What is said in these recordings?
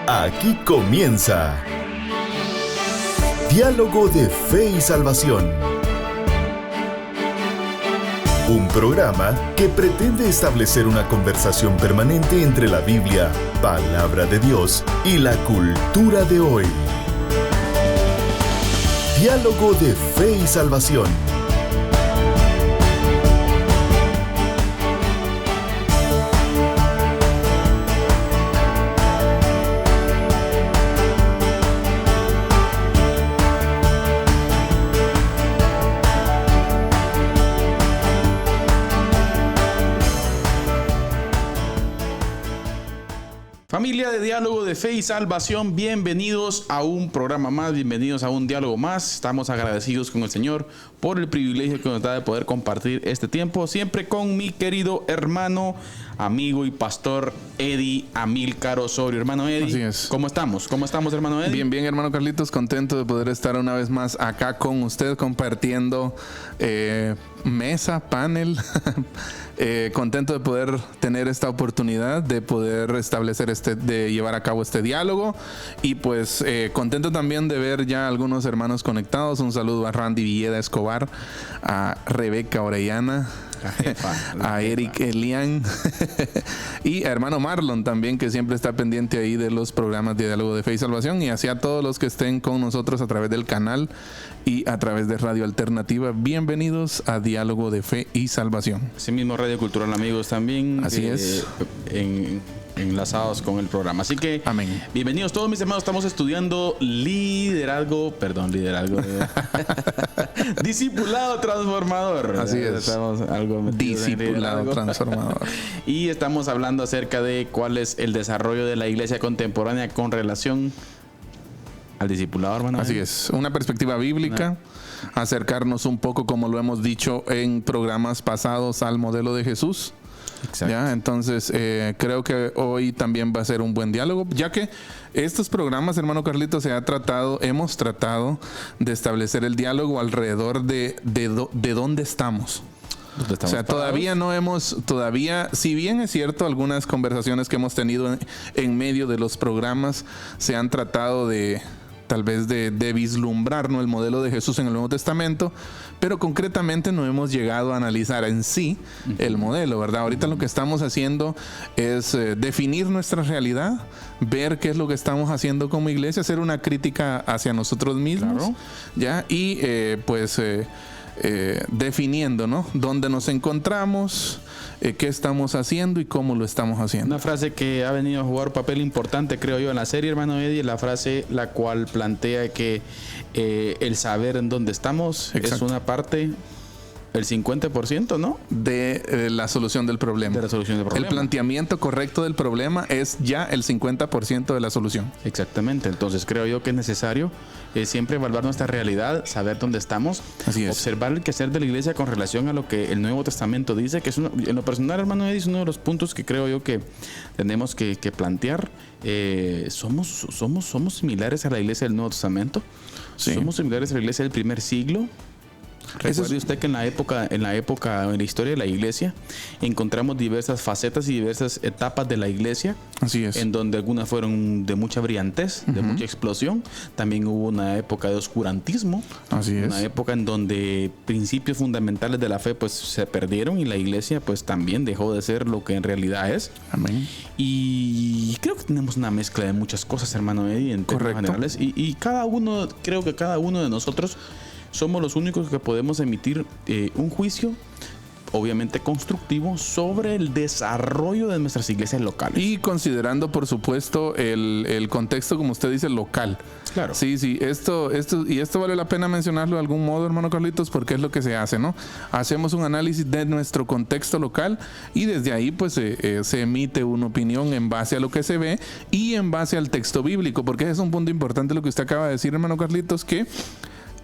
Aquí comienza Diálogo de Fe y Salvación. Un programa que pretende establecer una conversación permanente entre la Biblia, palabra de Dios, y la cultura de hoy. Diálogo de Fe y Salvación. Familia de Diálogo de Fe y Salvación, bienvenidos a un programa más, bienvenidos a un diálogo más. Estamos agradecidos con el Señor por el privilegio que nos da de poder compartir este tiempo, siempre con mi querido hermano, amigo y pastor Eddie Amílcar Osorio. Hermano Eddie, así es. ¿Cómo estamos? ¿Cómo estamos, hermano Eddie? Bien, bien, hermano Carlitos, contento de poder estar una vez más acá con usted compartiendo mesa, panel. Contento de poder tener esta oportunidad de poder establecer de llevar a cabo este diálogo, y pues contento también de ver ya algunos hermanos conectados. Un saludo a Randy Villeda Escobar, a Rebeca Orellana, a Eric Elian y a hermano Marlon también, que siempre está pendiente ahí de los programas de Diálogo de Fe y Salvación, y así a todos los que estén con nosotros a través del canal y a través de Radio Alternativa. Bienvenidos a Diálogo de Fe y Salvación. Así mismo Radio Cultural Amigos también. Así es. Enlazados con el programa. Así que, amén. Bienvenidos todos mis hermanos. Estamos estudiando discipulado transformador. Así es. Estamos algo discipulado transformador. Y estamos hablando acerca de cuál es el desarrollo de la iglesia contemporánea con relación al discipulado, hermano. Así es. Una perspectiva bíblica. Acercarnos un poco, como lo hemos dicho en programas pasados, al modelo de Jesús. Exacto. ¿Ya? Entonces creo que hoy también va a ser un buen diálogo, ya que estos programas, hermano Carlitos, hemos tratado de establecer el diálogo alrededor de dónde estamos. O sea, todavía, si bien es cierto, algunas conversaciones que hemos tenido en medio de los programas se han tratado tal vez de vislumbrar, ¿no?, el modelo de Jesús en el Nuevo Testamento, pero concretamente no hemos llegado a analizar en sí el modelo, ¿verdad? Ahorita lo que estamos haciendo es definir nuestra realidad, ver qué es lo que estamos haciendo como iglesia, hacer una crítica hacia nosotros mismos, claro, ¿ya? Y definiendo, ¿no?, dónde nos encontramos, qué estamos haciendo y cómo lo estamos haciendo. Una frase que ha venido a jugar un papel importante, creo yo, en la serie, hermano Eddie, la frase la cual plantea que el saber en dónde estamos, exacto, es una parte, el 50%, ¿no?, de la solución del problema. El planteamiento correcto del problema es ya el 50% de la solución. Exactamente. Entonces creo yo que es necesario siempre evaluar nuestra realidad, saber dónde estamos, observar el quehacer de la iglesia con relación a lo que el Nuevo Testamento dice, que es en lo personal, hermano Eddie, es uno de los puntos que creo yo que tenemos que plantear. Somos similares a la iglesia del Nuevo Testamento. Sí. Somos similares a la iglesia del primer siglo. Recuerde usted que en la historia de la iglesia encontramos diversas facetas y diversas etapas de la iglesia. Así es. En donde algunas fueron de mucha brillantez, de mucha explosión. También hubo una época de oscurantismo. Así es. Una época en donde principios fundamentales de la fe pues se perdieron y la iglesia pues también dejó de ser lo que en realidad es. Amén. Y creo que tenemos una mezcla de muchas cosas, hermano Eddie, en términos generales. Y creo que cada uno de nosotros somos los únicos que podemos emitir un juicio, obviamente constructivo, sobre el desarrollo de nuestras iglesias locales. Y considerando, por supuesto, el contexto, como usted dice, local. Claro. Sí, esto vale la pena mencionarlo de algún modo, hermano Carlitos, porque es lo que se hace, ¿no? Hacemos un análisis de nuestro contexto local y desde ahí, pues, se emite una opinión en base a lo que se ve y en base al texto bíblico, porque ese es un punto importante lo que usted acaba de decir, hermano Carlitos, que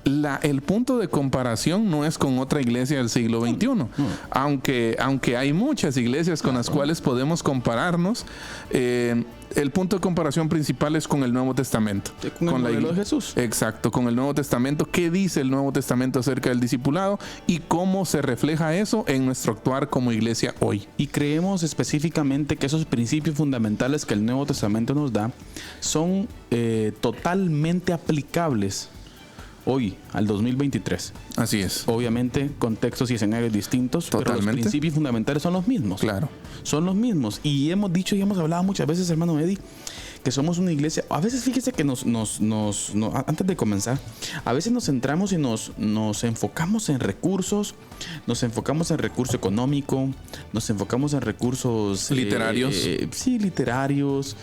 el punto de comparación no es con otra iglesia del siglo XXI. Aunque hay muchas iglesias con las cuales podemos compararnos, el punto de comparación principal es con el Nuevo Testamento. Con el modelo de Jesús. Exacto, con el Nuevo Testamento. ¿Qué dice el Nuevo Testamento acerca del discipulado y cómo se refleja eso en nuestro actuar como iglesia hoy? Y creemos específicamente que esos principios fundamentales que el Nuevo Testamento nos da son totalmente aplicables hoy, al 2023. Así es. Obviamente, contextos y escenarios distintos, Totalmente. pero los principios fundamentales son los mismos. Claro. Son los mismos. Y hemos dicho y hemos hablado muchas veces, hermano Eddie, que somos una iglesia. A veces fíjese que antes de comenzar, a veces nos centramos y nos enfocamos en recursos, nos enfocamos en recurso económico, nos enfocamos en recursos literarios. Literarios,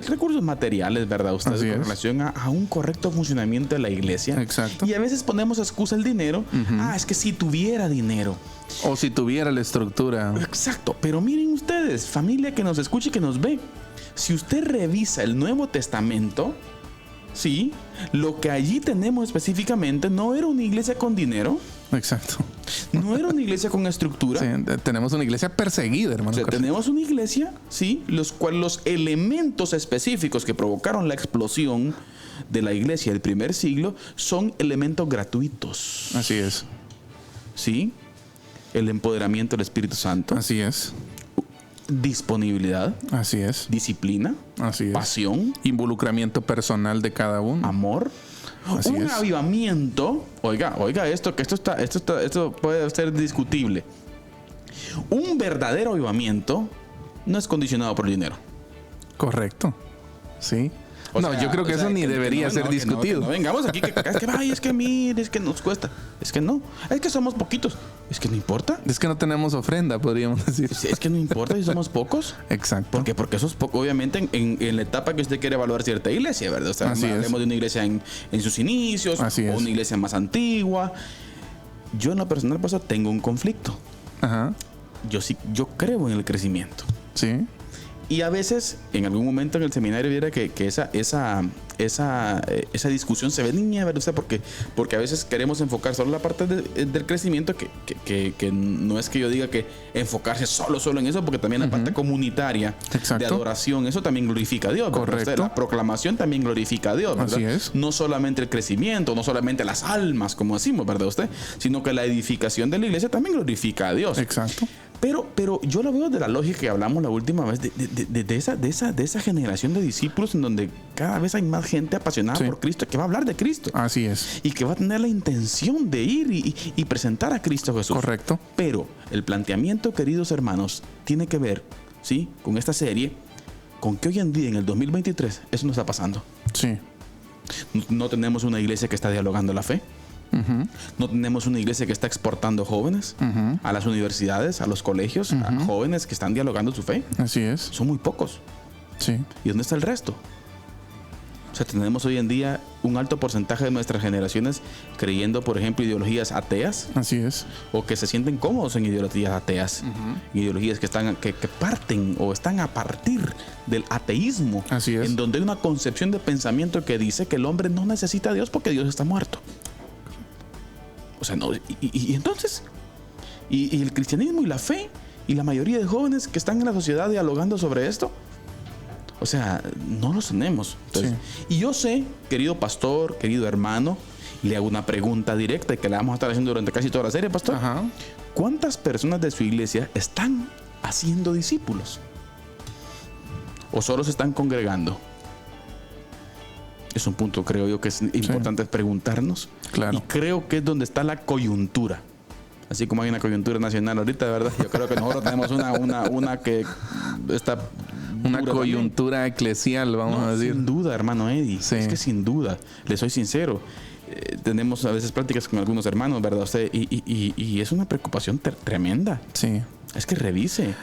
recursos materiales, ¿verdad? Ustedes con relación a un correcto funcionamiento de la iglesia. Exacto. Y a veces ponemos excusa el dinero. Es que si tuviera dinero. O si tuviera la estructura. Exacto. Pero miren ustedes, familia que nos escucha y que nos ve. Si usted revisa el Nuevo Testamento, sí, lo que allí tenemos específicamente no era una iglesia con dinero. Exacto. No era una iglesia con estructura. Sí, tenemos una iglesia perseguida, hermano. O sea, tenemos una iglesia, sí, los elementos específicos que provocaron la explosión de la iglesia del primer siglo son elementos gratuitos. Así es. Sí, el empoderamiento del Espíritu Santo. Así es. Disponibilidad. Así es. Disciplina. Así es. Pasión. Involucramiento personal de cada uno. Amor. Así un es. avivamiento. Oiga, esto puede ser discutible. Un verdadero avivamiento no es condicionado por el dinero. Correcto. Sí. Yo creo que eso ni debería ser discutido. No vengamos aquí es que mire, es que nos cuesta. Es que no. Es que somos poquitos. Es que no importa. Es que no tenemos ofrenda, podríamos decir. Es que no importa si somos pocos. Exacto. ¿Por qué? Porque esos pocos, obviamente, en la etapa que usted quiere evaluar cierta iglesia, ¿verdad? O sea, hablemos de una iglesia en sus inicios, o una iglesia más antigua. Yo, en lo personal, tengo un conflicto. Ajá. Yo creo en el crecimiento. Sí. Y a veces, en algún momento en el seminario, viera que esa discusión se ve niña, ¿verdad? Porque a veces queremos enfocar solo la parte del crecimiento, que no es que yo diga que enfocarse solo en eso, porque también la parte comunitaria. Exacto. De adoración, eso también glorifica a Dios. Correcto. La proclamación también glorifica a Dios, ¿verdad? Así es. No solamente el crecimiento, no solamente las almas, como decimos, ¿verdad usted? Sino que la edificación de la iglesia también glorifica a Dios. Exacto. Pero yo lo veo de la lógica que hablamos la última vez, de esa generación de discípulos en donde cada vez hay más gente apasionada por Cristo que va a hablar de Cristo. Así es. Y que va a tener la intención de ir y presentar a Cristo Jesús. Correcto. Pero el planteamiento, queridos hermanos, tiene que ver, ¿sí?, con esta serie, con que hoy en día, en el 2023, eso no está pasando. Sí. No tenemos una iglesia que está dialogando la fe. No tenemos una iglesia que está exportando jóvenes a las universidades, a los colegios, a jóvenes que están dialogando su fe. Así es. Son muy pocos. Sí. ¿Y dónde está el resto? O sea, tenemos hoy en día un alto porcentaje de nuestras generaciones creyendo, por ejemplo, ideologías ateas. Así es. O que se sienten cómodos en ideologías ateas. Ideologías que parten o están a partir del ateísmo. Así es. En donde hay una concepción de pensamiento que dice que el hombre no necesita a Dios porque Dios está muerto. O sea, no. Y entonces, y el cristianismo y la fe y la mayoría de jóvenes que están en la sociedad dialogando sobre esto, o sea, no los tenemos. Entonces, y yo sé, querido pastor, querido hermano, le hago una pregunta directa que la vamos a estar haciendo durante casi toda la serie, pastor. Ajá. ¿Cuántas personas de su iglesia están haciendo discípulos? ¿O solo se están congregando? Es un punto, creo yo, que es importante preguntarnos. Claro. Y creo que es donde está la coyuntura. Así como hay una coyuntura nacional ahorita, de verdad. Yo creo que nosotros tenemos una que está... Una coyuntura eclesial, vamos a decir. Sin duda, hermano Eddie. Sí. Es que sin duda, le soy sincero. Tenemos a veces pláticas con algunos hermanos, ¿verdad? Usted, y es una preocupación tremenda. Sí. Es que revise.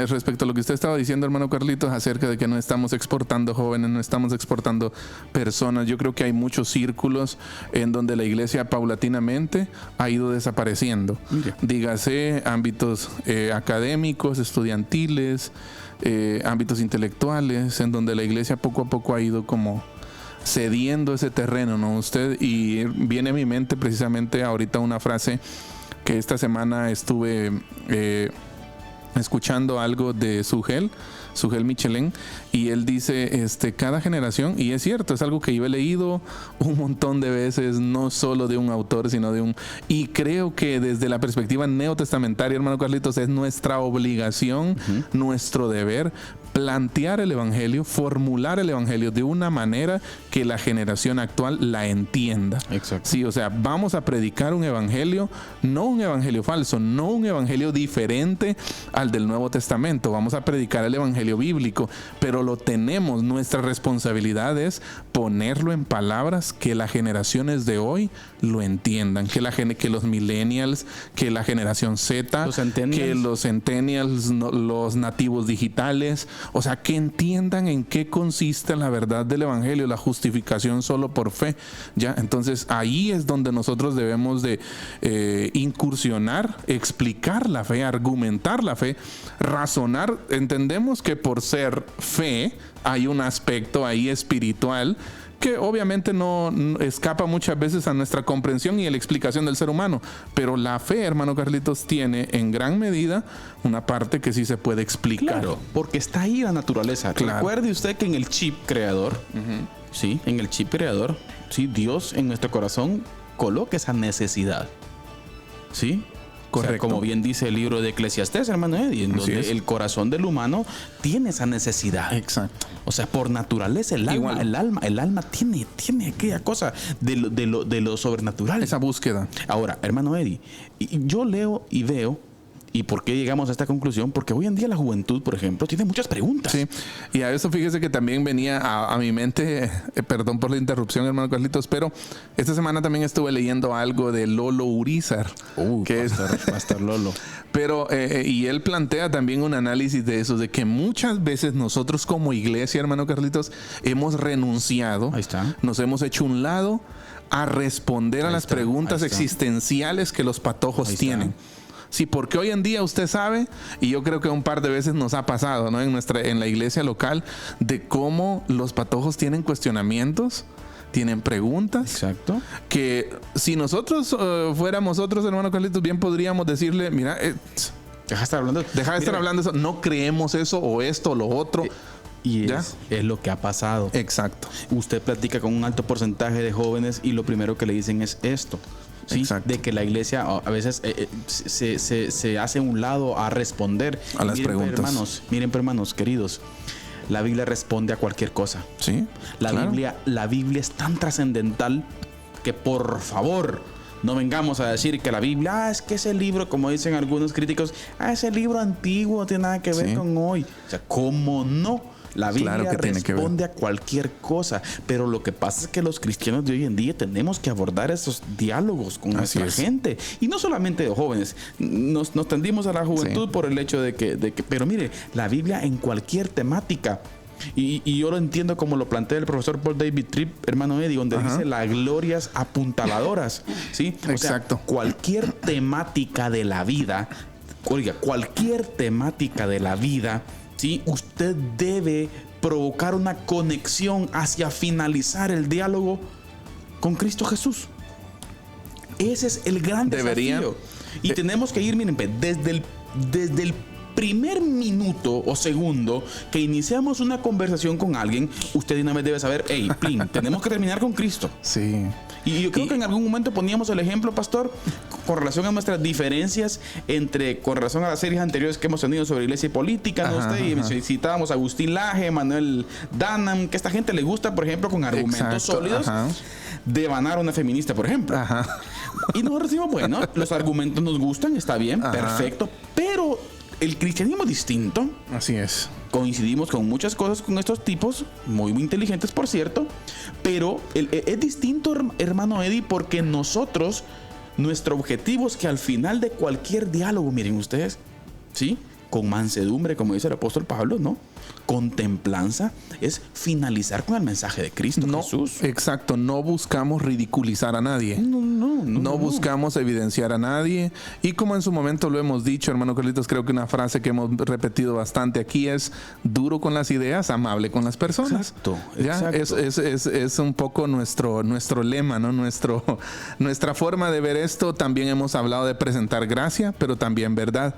Respecto a lo que usted estaba diciendo, hermano Carlitos, acerca de que no estamos exportando jóvenes, no estamos exportando personas. Yo creo que hay muchos círculos en donde la iglesia paulatinamente ha ido desapareciendo. Mire. Dígase ámbitos académicos, estudiantiles, ámbitos intelectuales, en donde la iglesia poco a poco ha ido como cediendo ese terreno, ¿no? Usted, y viene a mi mente precisamente ahorita una frase que esta semana estuve escuchando algo de Sugel Michelén, y él dice, cada generación, y es cierto, es algo que yo he leído un montón de veces, no solo de un autor, sino de y creo que desde la perspectiva neotestamentaria, hermano Carlitos, es nuestra obligación, nuestro deber, plantear el evangelio, formular el evangelio de una manera que la generación actual la entienda. Exacto. Sí, o sea, vamos a predicar un evangelio, no un evangelio falso, no un evangelio diferente al del Nuevo Testamento. Vamos a predicar el evangelio bíblico, pero lo tenemos. Nuestra responsabilidad es ponerlo en palabras que las generaciones de hoy lo entiendan, que los millennials, que la generación Z, que los centennials, los nativos digitales, o sea, que entiendan en qué consiste la verdad del evangelio, la justificación solo por fe. Ya, entonces ahí es donde nosotros debemos de incursionar, explicar la fe, argumentar la fe, razonar. Entendemos que por ser fe hay un aspecto ahí espiritual que obviamente no escapa muchas veces a nuestra comprensión y a la explicación del ser humano. Pero la fe, hermano Carlitos, tiene en gran medida una parte que sí se puede explicar. Claro, porque está ahí la naturaleza. Claro. Recuerde usted que en el chip creador, sí, en el chip creador, sí, Dios en nuestro corazón coloca esa necesidad. ¿Sí? Correcto. O sea, como bien dice el libro de Eclesiastés, hermano Eddie, en donde el corazón del humano tiene esa necesidad. Exacto. O sea, por naturaleza el alma tiene aquella cosa de lo sobrenatural. Esa búsqueda. Ahora, hermano Eddie, yo leo y veo. ¿Y por qué llegamos a esta conclusión? Porque hoy en día la juventud, por ejemplo, tiene muchas preguntas. Sí, y a eso fíjese que también venía a mi mente, perdón por la interrupción, hermano Carlitos, pero esta semana también estuve leyendo algo de Lolo Urizar, que Pastor Lolo. Pero, y él plantea también un análisis de eso, de que muchas veces nosotros como iglesia, hermano Carlitos, hemos renunciado, Ahí está. nos hemos hecho un lado a responder a las preguntas existenciales que los patojos tienen. Sí, porque hoy en día usted sabe, y yo creo que un par de veces nos ha pasado, ¿no? En la iglesia local, de cómo los patojos tienen cuestionamientos, tienen preguntas. Exacto. Que si nosotros fuéramos otros, hermano Carlitos, bien podríamos decirle, mira, deja de estar hablando. Deja de estar hablando de eso, no creemos eso o esto o lo otro. Y es lo que ha pasado. Exacto. Usted platica con un alto porcentaje de jóvenes y lo primero que le dicen es esto. ¿Sí? De que la iglesia a veces se hace a un lado a responder a las preguntas. Miren, hermanos queridos, la Biblia responde a cualquier cosa. Sí. La Biblia es tan trascendental que por favor no vengamos a decir que la Biblia, es que ese libro, como dicen algunos críticos, ese libro antiguo no tiene nada que ver con hoy. O sea, ¿cómo no? La Biblia responde a cualquier cosa, pero lo que pasa es que los cristianos de hoy en día tenemos que abordar esos diálogos con nuestra gente, y no solamente de jóvenes. Nos tendimos a la juventud por el hecho de que, pero mire, la Biblia en cualquier temática. Y yo lo entiendo como lo plantea el profesor Paul David Tripp, hermano Eddie, donde dice las glorias apuntaladoras, ¿sí? Exacto. O sea, cualquier temática de la vida, cualquier temática de la vida, ¿sí? Usted debe provocar una conexión hacia finalizar el diálogo con Cristo Jesús. Ese es el gran desafío. Y tenemos que ir, miren, desde el primer minuto o segundo que iniciamos una conversación con alguien, usted de una vez debe saber, tenemos que terminar con Cristo. Sí. Y yo creo que en algún momento poníamos el ejemplo, pastor, con relación a nuestras diferencias con relación a las series anteriores que hemos tenido sobre iglesia y política, ¿no? Y citábamos a Agustín Laje, Manuel Danham, que a esta gente le gusta, por ejemplo, con argumentos sólidos, devanar a una feminista, por ejemplo. Y nosotros decimos, bueno, los argumentos nos gustan, está bien, perfecto, pero el cristianismo es distinto. Así es. Coincidimos con muchas cosas con estos tipos, muy inteligentes, por cierto, pero es distinto, hermano Eddie, porque nuestro objetivo es que al final de cualquier diálogo, miren ustedes, ¿sí? con mansedumbre, como dice el apóstol Pablo, ¿no? Con templanza, es finalizar con el mensaje de Cristo Jesús. Exacto, no buscamos ridiculizar a nadie. No buscamos evidenciar a nadie. Y como en su momento lo hemos dicho, hermano Carlitos, creo que una frase que hemos repetido bastante aquí es: duro con las ideas, amable con las personas. Exacto. Es un poco nuestro lema, ¿no? Nuestra forma de ver esto. También hemos hablado de presentar gracia, pero también verdad.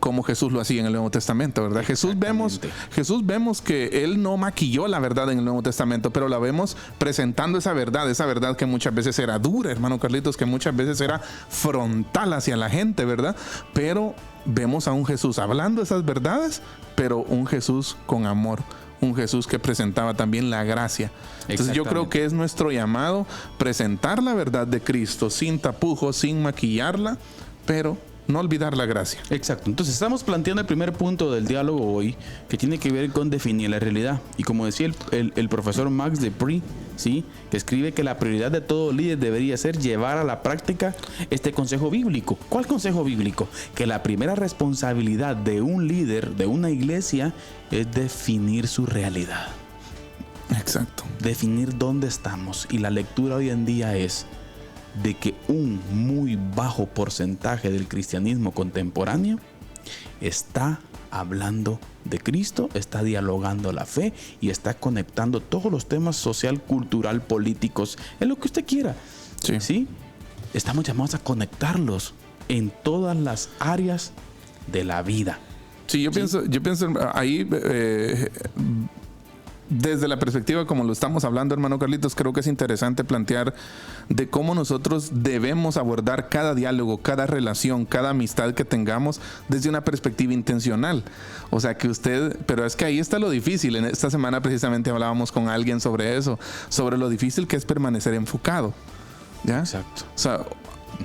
Como Jesús lo hacía en el Nuevo Testamento, ¿verdad? Jesús vemos que Él no maquilló la verdad en el Nuevo Testamento, pero la vemos presentando esa verdad que muchas veces era dura, hermano Carlitos, que muchas veces era frontal hacia la gente, ¿verdad? Pero vemos a un Jesús hablando esas verdades, pero un Jesús con amor, un Jesús que presentaba también la gracia. Entonces yo creo que es nuestro llamado presentar la verdad de Cristo sin tapujos, sin maquillarla, pero no olvidar la gracia. Exacto. Entonces estamos planteando el primer punto del diálogo hoy, que tiene que ver con definir la realidad. Y como decía el profesor Max de Pree, ¿sí?, que escribe que la prioridad de todo líder debería ser llevar a la práctica este consejo bíblico. ¿Cuál consejo bíblico? Que la primera responsabilidad de un líder, de una iglesia, es definir su realidad. Exacto. Definir dónde estamos. Y la lectura hoy en día es de que un muy bajo porcentaje del cristianismo contemporáneo está hablando de Cristo, está dialogando la fe y está conectando todos los temas social, cultural, políticos, en lo que usted quiera. ¿Sí? Estamos llamados a conectarlos en todas las áreas de la vida. Sí, yo pienso ahí, desde la perspectiva como lo estamos hablando, hermano Carlitos, creo que es interesante plantear de cómo nosotros debemos abordar cada diálogo, cada relación, cada amistad que tengamos desde una perspectiva intencional. O sea, que pero es que ahí está lo difícil. En esta semana precisamente hablábamos con alguien sobre eso, sobre lo difícil que es permanecer enfocado. ¿Ya? Exacto. O sea,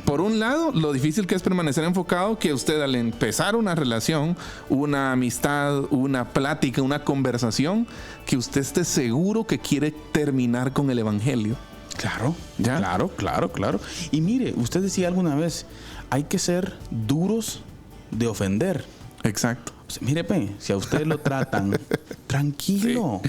por un lado, lo difícil que es permanecer enfocado, que usted al empezar una relación, una amistad, una plática, una conversación, que usted esté seguro que quiere terminar con el evangelio. Claro, ¿ya? Claro. Y mire, usted decía alguna vez, hay que ser duros de ofender. Exacto. O sea, mire, si a usted lo tratan, tranquilo.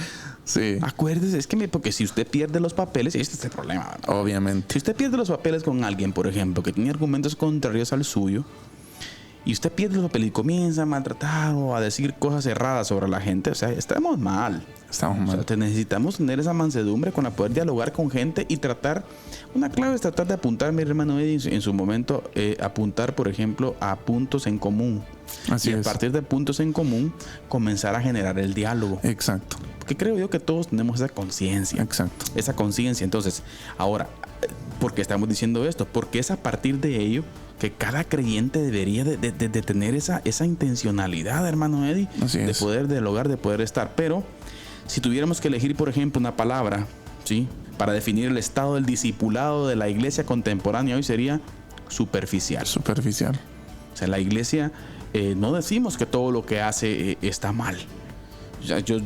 Sí. Acuérdese, porque si usted pierde los papeles, este es el problema, ¿verdad? Obviamente. Si usted pierde los papeles con alguien, por ejemplo, que tiene argumentos contrarios al suyo, y usted pierde los papeles y comienza a maltratar o a decir cosas erradas sobre la gente, o sea, estamos mal. O sea, necesitamos tener esa mansedumbre con la poder dialogar con gente y tratar. Una clave es tratar de apuntar, mi hermano Eddie, en su momento, apuntar, por ejemplo, a puntos en común. Así y es. A partir de puntos en común, comenzar a generar el diálogo. Exacto. Porque creo yo que todos tenemos esa conciencia. Exacto. Esa conciencia. Entonces, ahora, ¿por qué estamos diciendo esto? Porque es a partir de ello que cada creyente debería de tener esa intencionalidad, hermano Eddie, de poder dialogar, de poder estar. Pero si tuviéramos que elegir, por ejemplo, una palabra, ¿sí?, para definir el estado del discipulado de la iglesia contemporánea hoy, sería superficial. Superficial. O sea, la iglesia, no decimos que todo lo que hace está mal. O sea, yo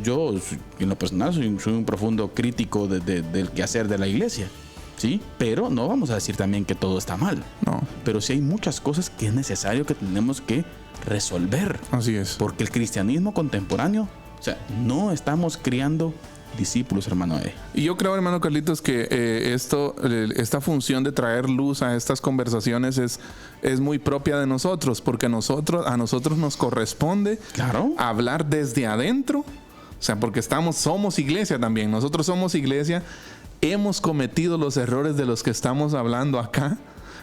en lo personal soy un profundo crítico del quehacer de la iglesia, ¿sí? Pero no vamos a decir también que todo está mal. No. Pero sí hay muchas cosas que es necesario que tenemos que resolver. Así es. Porque el cristianismo contemporáneo, o sea, no estamos criando discípulos, hermano. Y yo creo, hermano Carlitos, que esta función de traer luz a estas conversaciones es muy propia de nosotros, porque a nosotros nos corresponde hablar desde adentro. O sea, porque somos iglesia también. Nosotros somos iglesia. Hemos cometido los errores de los que estamos hablando acá.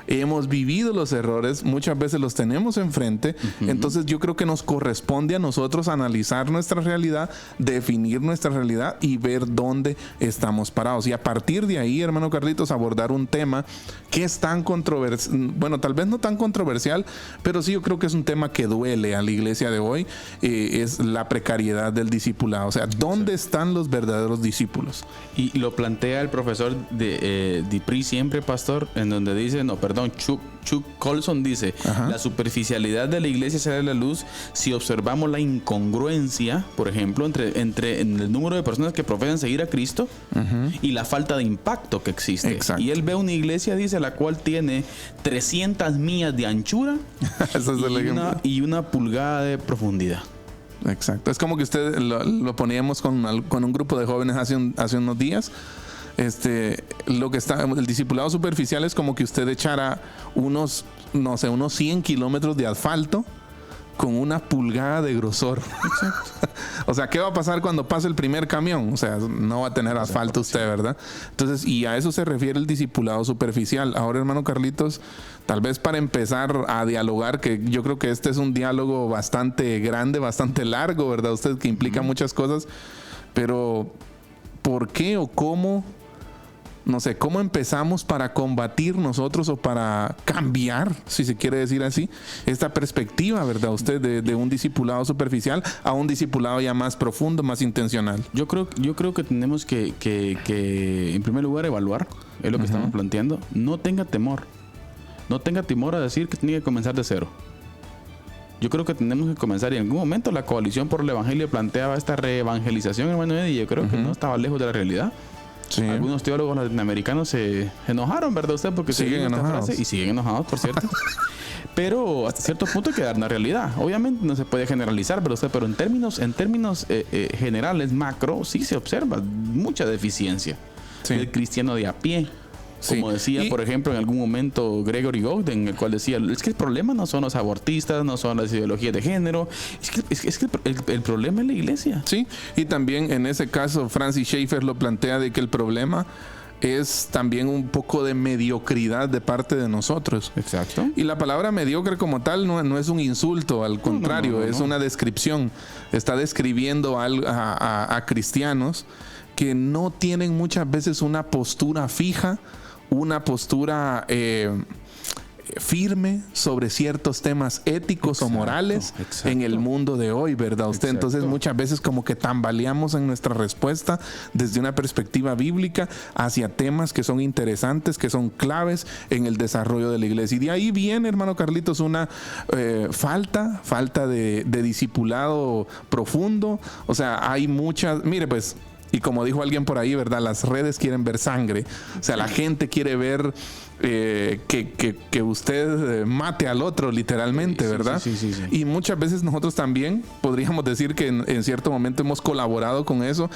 Hemos vivido los errores, muchas veces los tenemos enfrente. Entonces yo creo que nos corresponde a nosotros analizar nuestra realidad, definir nuestra realidad y ver dónde estamos parados. Y a partir de ahí, hermano Carlitos, abordar un tema que es tan controversial, bueno, tal vez no tan controversial, pero sí yo creo que es un tema que duele a la iglesia de hoy, es la precariedad del discipulado. O sea, ¿dónde están los verdaderos discípulos? Y lo plantea el profesor de Pree siempre, pastor, en donde dice, Chuck Colson dice: la superficialidad de la iglesia sale a la luz si observamos la incongruencia, por ejemplo, entre el número de personas que profesan seguir a Cristo y la falta de impacto que existe. Exacto. Y él ve una iglesia, dice, la cual tiene 300 millas de anchura y una pulgada de profundidad. Exacto. Es como que usted lo poníamos con un grupo de jóvenes hace unos días. El discipulado superficial es como que usted echara unos 100 kilómetros de asfalto con una pulgada de grosor. Exacto. O sea, ¿qué va a pasar cuando pase el primer camión? O sea, no va a tener asfalto usted, ¿verdad? Entonces, y a eso se refiere el discipulado superficial. Ahora, hermano Carlitos, tal vez para empezar a dialogar, que yo creo que este es un diálogo bastante grande, bastante largo, ¿verdad? Usted, que implica muchas cosas, pero ¿por qué o cómo? No sé, ¿cómo empezamos para combatir nosotros o para cambiar, si se quiere decir así, esta perspectiva, ¿verdad? Usted de un discipulado superficial a un discipulado ya más profundo, más intencional. Yo creo que tenemos que en primer lugar evaluar, es lo que estamos planteando. No tenga temor a decir que tiene que comenzar de cero. Yo creo que tenemos que comenzar, y en algún momento la Coalición por el Evangelio planteaba esta reevangelización, hermano Eddie, y yo creo que no estaba lejos de la realidad. Sí. Algunos teólogos latinoamericanos se enojaron, ¿verdad usted? Porque siguen enojados. Y siguen enojados, por cierto. Pero hasta cierto punto hay que dar una realidad. Obviamente no se puede generalizar, pero en términos generales, macro, sí se observa mucha deficiencia del cristiano de a pie. Como decía, por ejemplo, en algún momento Gregory Golden, el cual decía, es que el problema no son los abortistas, no son las ideologías de género, es que el problema es la iglesia. Sí, y también en ese caso Francis Schaeffer lo plantea de que el problema es también un poco de mediocridad de parte de nosotros. Exacto. Y la palabra mediocre como tal no es un insulto, al contrario, es una descripción. Está describiendo a cristianos que no tienen muchas veces una postura fija, una postura firme sobre ciertos temas éticos o morales en el mundo de hoy, ¿verdad? Usted entonces muchas veces como que tambaleamos en nuestra respuesta desde una perspectiva bíblica hacia temas que son interesantes, que son claves en el desarrollo de la iglesia. Y de ahí viene, hermano Carlitos, una falta de discipulado profundo. O sea, hay muchas, mire pues, y como dijo alguien por ahí, ¿verdad? Las redes quieren ver sangre. O sea, la gente quiere ver que usted mate al otro, literalmente, ¿verdad? Sí. Y muchas veces nosotros también podríamos decir que en cierto momento hemos colaborado con eso.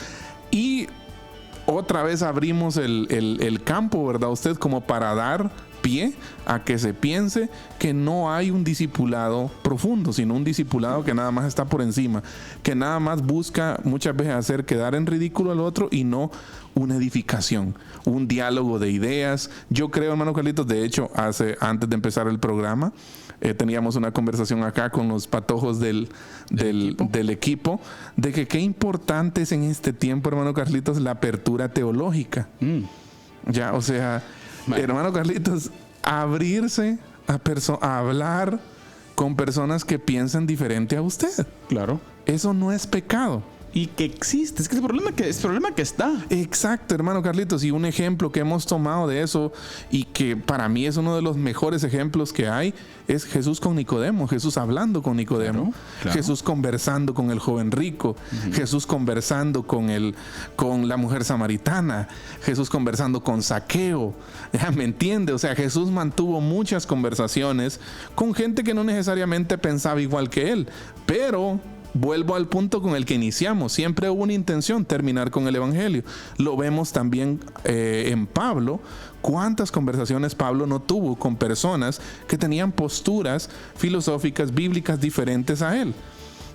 Y otra vez abrimos el campo, ¿verdad? Usted, como para dar pie a que se piense que no hay un discipulado profundo, sino un discipulado que nada más está por encima, que nada más busca muchas veces hacer quedar en ridículo al otro y no una edificación, un diálogo de ideas. Yo creo, hermano Carlitos, de hecho, antes de empezar el programa, teníamos una conversación acá con los patojos del equipo, de que qué importante es en este tiempo, hermano Carlitos, la apertura teológica. Ya, o sea, hermano Carlitos, abrirse a hablar con personas que piensan diferente a usted. Claro. Eso no es pecado. Y que existe, es que es el problema que está. Exacto, hermano Carlitos, y un ejemplo que hemos tomado de eso y que para mí es uno de los mejores ejemplos que hay es Jesús con Nicodemo, Jesús hablando con Nicodemo, claro. Jesús conversando con el joven rico, Jesús conversando con la mujer samaritana, Jesús conversando con Zaqueo, ¿ya me entiende? O sea, Jesús mantuvo muchas conversaciones con gente que no necesariamente pensaba igual que él, pero vuelvo al punto con el que iniciamos. Siempre hubo una intención, terminar con el evangelio. Lo vemos también en Pablo. ¿Cuántas conversaciones Pablo no tuvo con personas que tenían posturas filosóficas, bíblicas diferentes a él?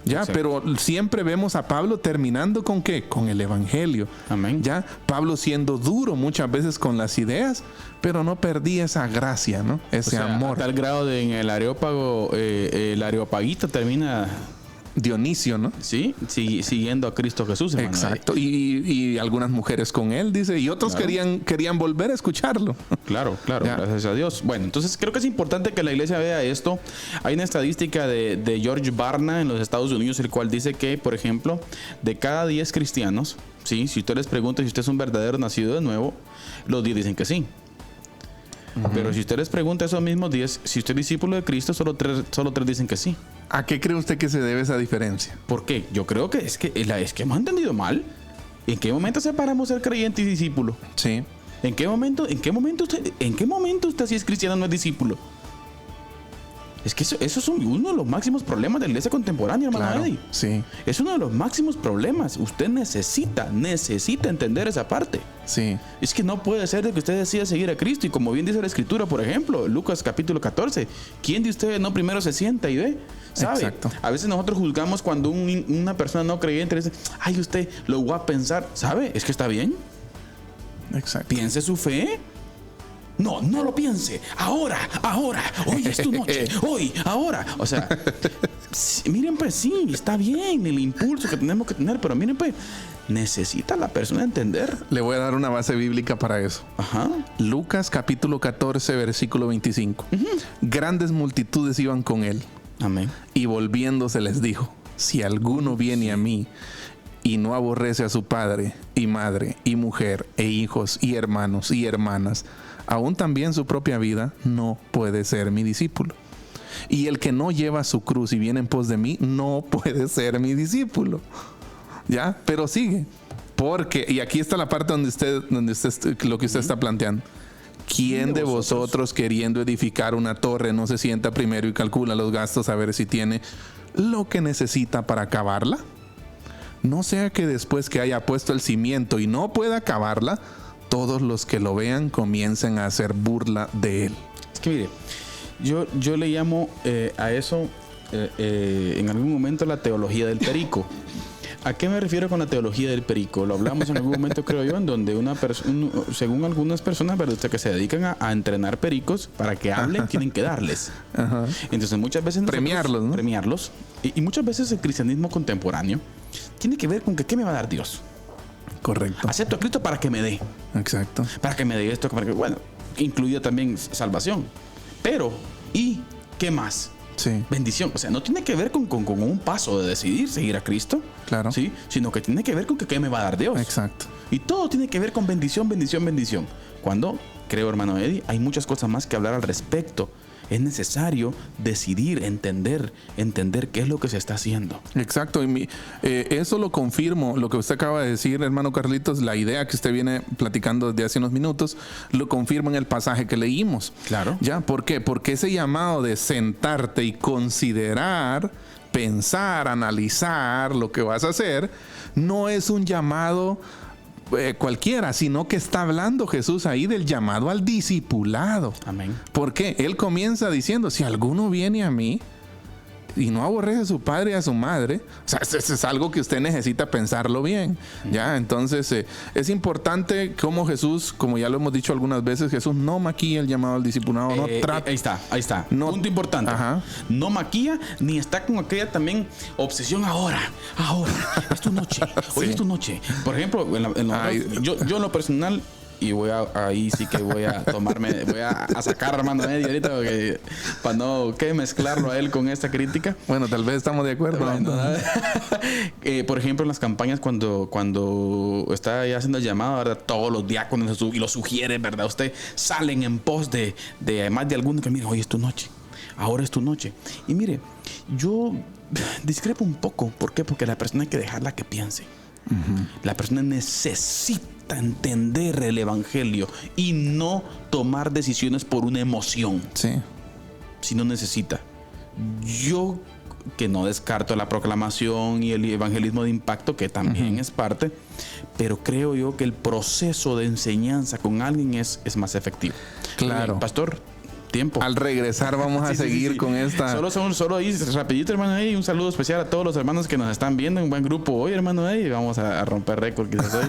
Ya, pero siempre vemos a Pablo terminando ¿con qué? Con el evangelio. Amén. Ya, Pablo siendo duro muchas veces con las ideas, pero no perdía esa gracia, ¿no? Ese amor. A tal grado de en el Areópago, el Areopagita termina Dionisio, ¿no? Sí, siguiendo a Cristo Jesús, hermano. Exacto. Y algunas mujeres con él, dice, y otros querían volver a escucharlo. Claro, gracias a Dios. Bueno, entonces creo que es importante que la iglesia vea esto. Hay una estadística de George Barna en los Estados Unidos, el cual dice que, por ejemplo, de cada 10 cristianos, ¿sí? Si usted les pregunta si usted es un verdadero nacido de nuevo, los 10 dicen que sí. Pero si usted les pregunta a esos mismos 10, si usted es discípulo de Cristo, solo tres dicen que sí. ¿A qué cree usted que se debe esa diferencia? ¿Por qué? Yo creo que es que hemos entendido mal. ¿En qué momento separamos ser creyente y discípulo? Sí. ¿En qué momento usted si es cristiano no es discípulo? Es que eso es uno de los máximos problemas de la iglesia contemporánea, hermano Claro, Eddie. sí. Es uno de los máximos problemas. Usted necesita entender esa parte. Sí. Es que no puede ser de que usted decida seguir a Cristo. Y como bien dice la Escritura, por ejemplo, Lucas capítulo 14, ¿quién de ustedes no primero se sienta y ve? ¿Sabe? Exacto. A veces nosotros juzgamos cuando una persona no creyente dice, ay, usted lo va a pensar. ¿Sabe? Es que está bien. Exacto. Piense su fe. No lo piense. Ahora. Hoy es tu noche. Hoy, ahora. O sea, miren pues, sí, está bien el impulso que tenemos que tener, pero miren pues, necesita la persona entender. Le voy a dar una base bíblica para eso. Ajá. Lucas capítulo 14, versículo 25. Grandes multitudes iban con él. Amén. Y volviéndose les dijo, si alguno viene a mí y no aborrece a su padre y madre y mujer e hijos y hermanos y hermanas, aún también su propia vida, no puede ser mi discípulo. Y el que no lleva su cruz y viene en pos de mí, no puede ser mi discípulo. ¿Ya? Pero sigue. Porque, y aquí está la parte donde usted lo que usted está planteando. ¿Quién de vosotros queriendo edificar una torre no se sienta primero y calcula los gastos a ver si tiene lo que necesita para acabarla? No sea que después que haya puesto el cimiento y no pueda acabarla, todos los que lo vean comiencen a hacer burla de él. Es que mire, yo le llamo a eso en algún momento la teología del perico. ¿A qué me refiero con la teología del perico? Lo hablamos en algún momento, creo yo, en donde según algunas personas, ¿verdad?, que se dedican a entrenar pericos para que hablen, tienen que darles. Ajá. Entonces muchas veces Premiarlos, ¿no? Premiarlos. Y muchas veces el cristianismo contemporáneo tiene que ver con que ¿qué me va a dar Dios? Correcto. Acepto a Cristo para que me dé. Exacto. Para que me dé esto, bueno, incluida también salvación. Pero, ¿y qué más? Sí. Bendición. O sea, no tiene que ver con un paso de decidir seguir a Cristo. Claro. ¿Sí? Sino que tiene que ver con que qué me va a dar Dios. Exacto. Y todo tiene que ver con bendición. Cuando, creo, hermano Eddie, hay muchas cosas más que hablar al respecto. Es necesario decidir, entender qué es lo que se está haciendo. Exacto. Y eso lo confirmo, lo que usted acaba de decir, hermano Carlitos, la idea que usted viene platicando desde hace unos minutos, lo confirma en el pasaje que leímos. Claro. ¿Ya? ¿Por qué? Porque ese llamado de sentarte y considerar, pensar, analizar lo que vas a hacer, no es un llamado cualquiera, sino que está hablando Jesús ahí del llamado al discipulado. Amén. Porque él comienza diciendo, si alguno viene a mí y no aborrece a su padre y a su madre, o sea, eso es algo que usted necesita pensarlo bien, ¿ya? Entonces, es importante como Jesús, como ya lo hemos dicho algunas veces, Jesús no maquilla el llamado al discipulado, no trata. Ahí está. No, punto importante. Ajá. No maquilla ni está con aquella también obsesión ahora, es tu noche, hoy Sí. es tu noche. Por ejemplo, yo en lo personal, y ahí sí que voy a sacar a hermano Eddie ahorita para no mezclarlo a él con esta crítica. Bueno, tal vez estamos de acuerdo. Bueno, por ejemplo, en las campañas cuando está ya haciendo el llamado, ¿verdad?, todos los diáconos y lo sugiere, ¿verdad?, usted salen en pos de más de alguno que mire, hoy es tu noche, ahora es tu noche. Y mire, yo discrepo un poco. ¿Por qué? Porque la persona hay que dejarla que piense. La persona necesita entender el evangelio y no tomar decisiones por una emoción. Sí. Si no necesita. Yo, que no descarto la proclamación y el evangelismo de impacto, que también es parte, pero creo yo que el proceso de enseñanza con alguien es más efectivo. Claro. Pastor, tiempo. Al regresar vamos a seguir con esta. Solo ahí, rapidito, hermano Eddie, un saludo especial a todos los hermanos que nos están viendo, un buen grupo hoy, hermano Eddie, vamos a romper récord quizás hoy.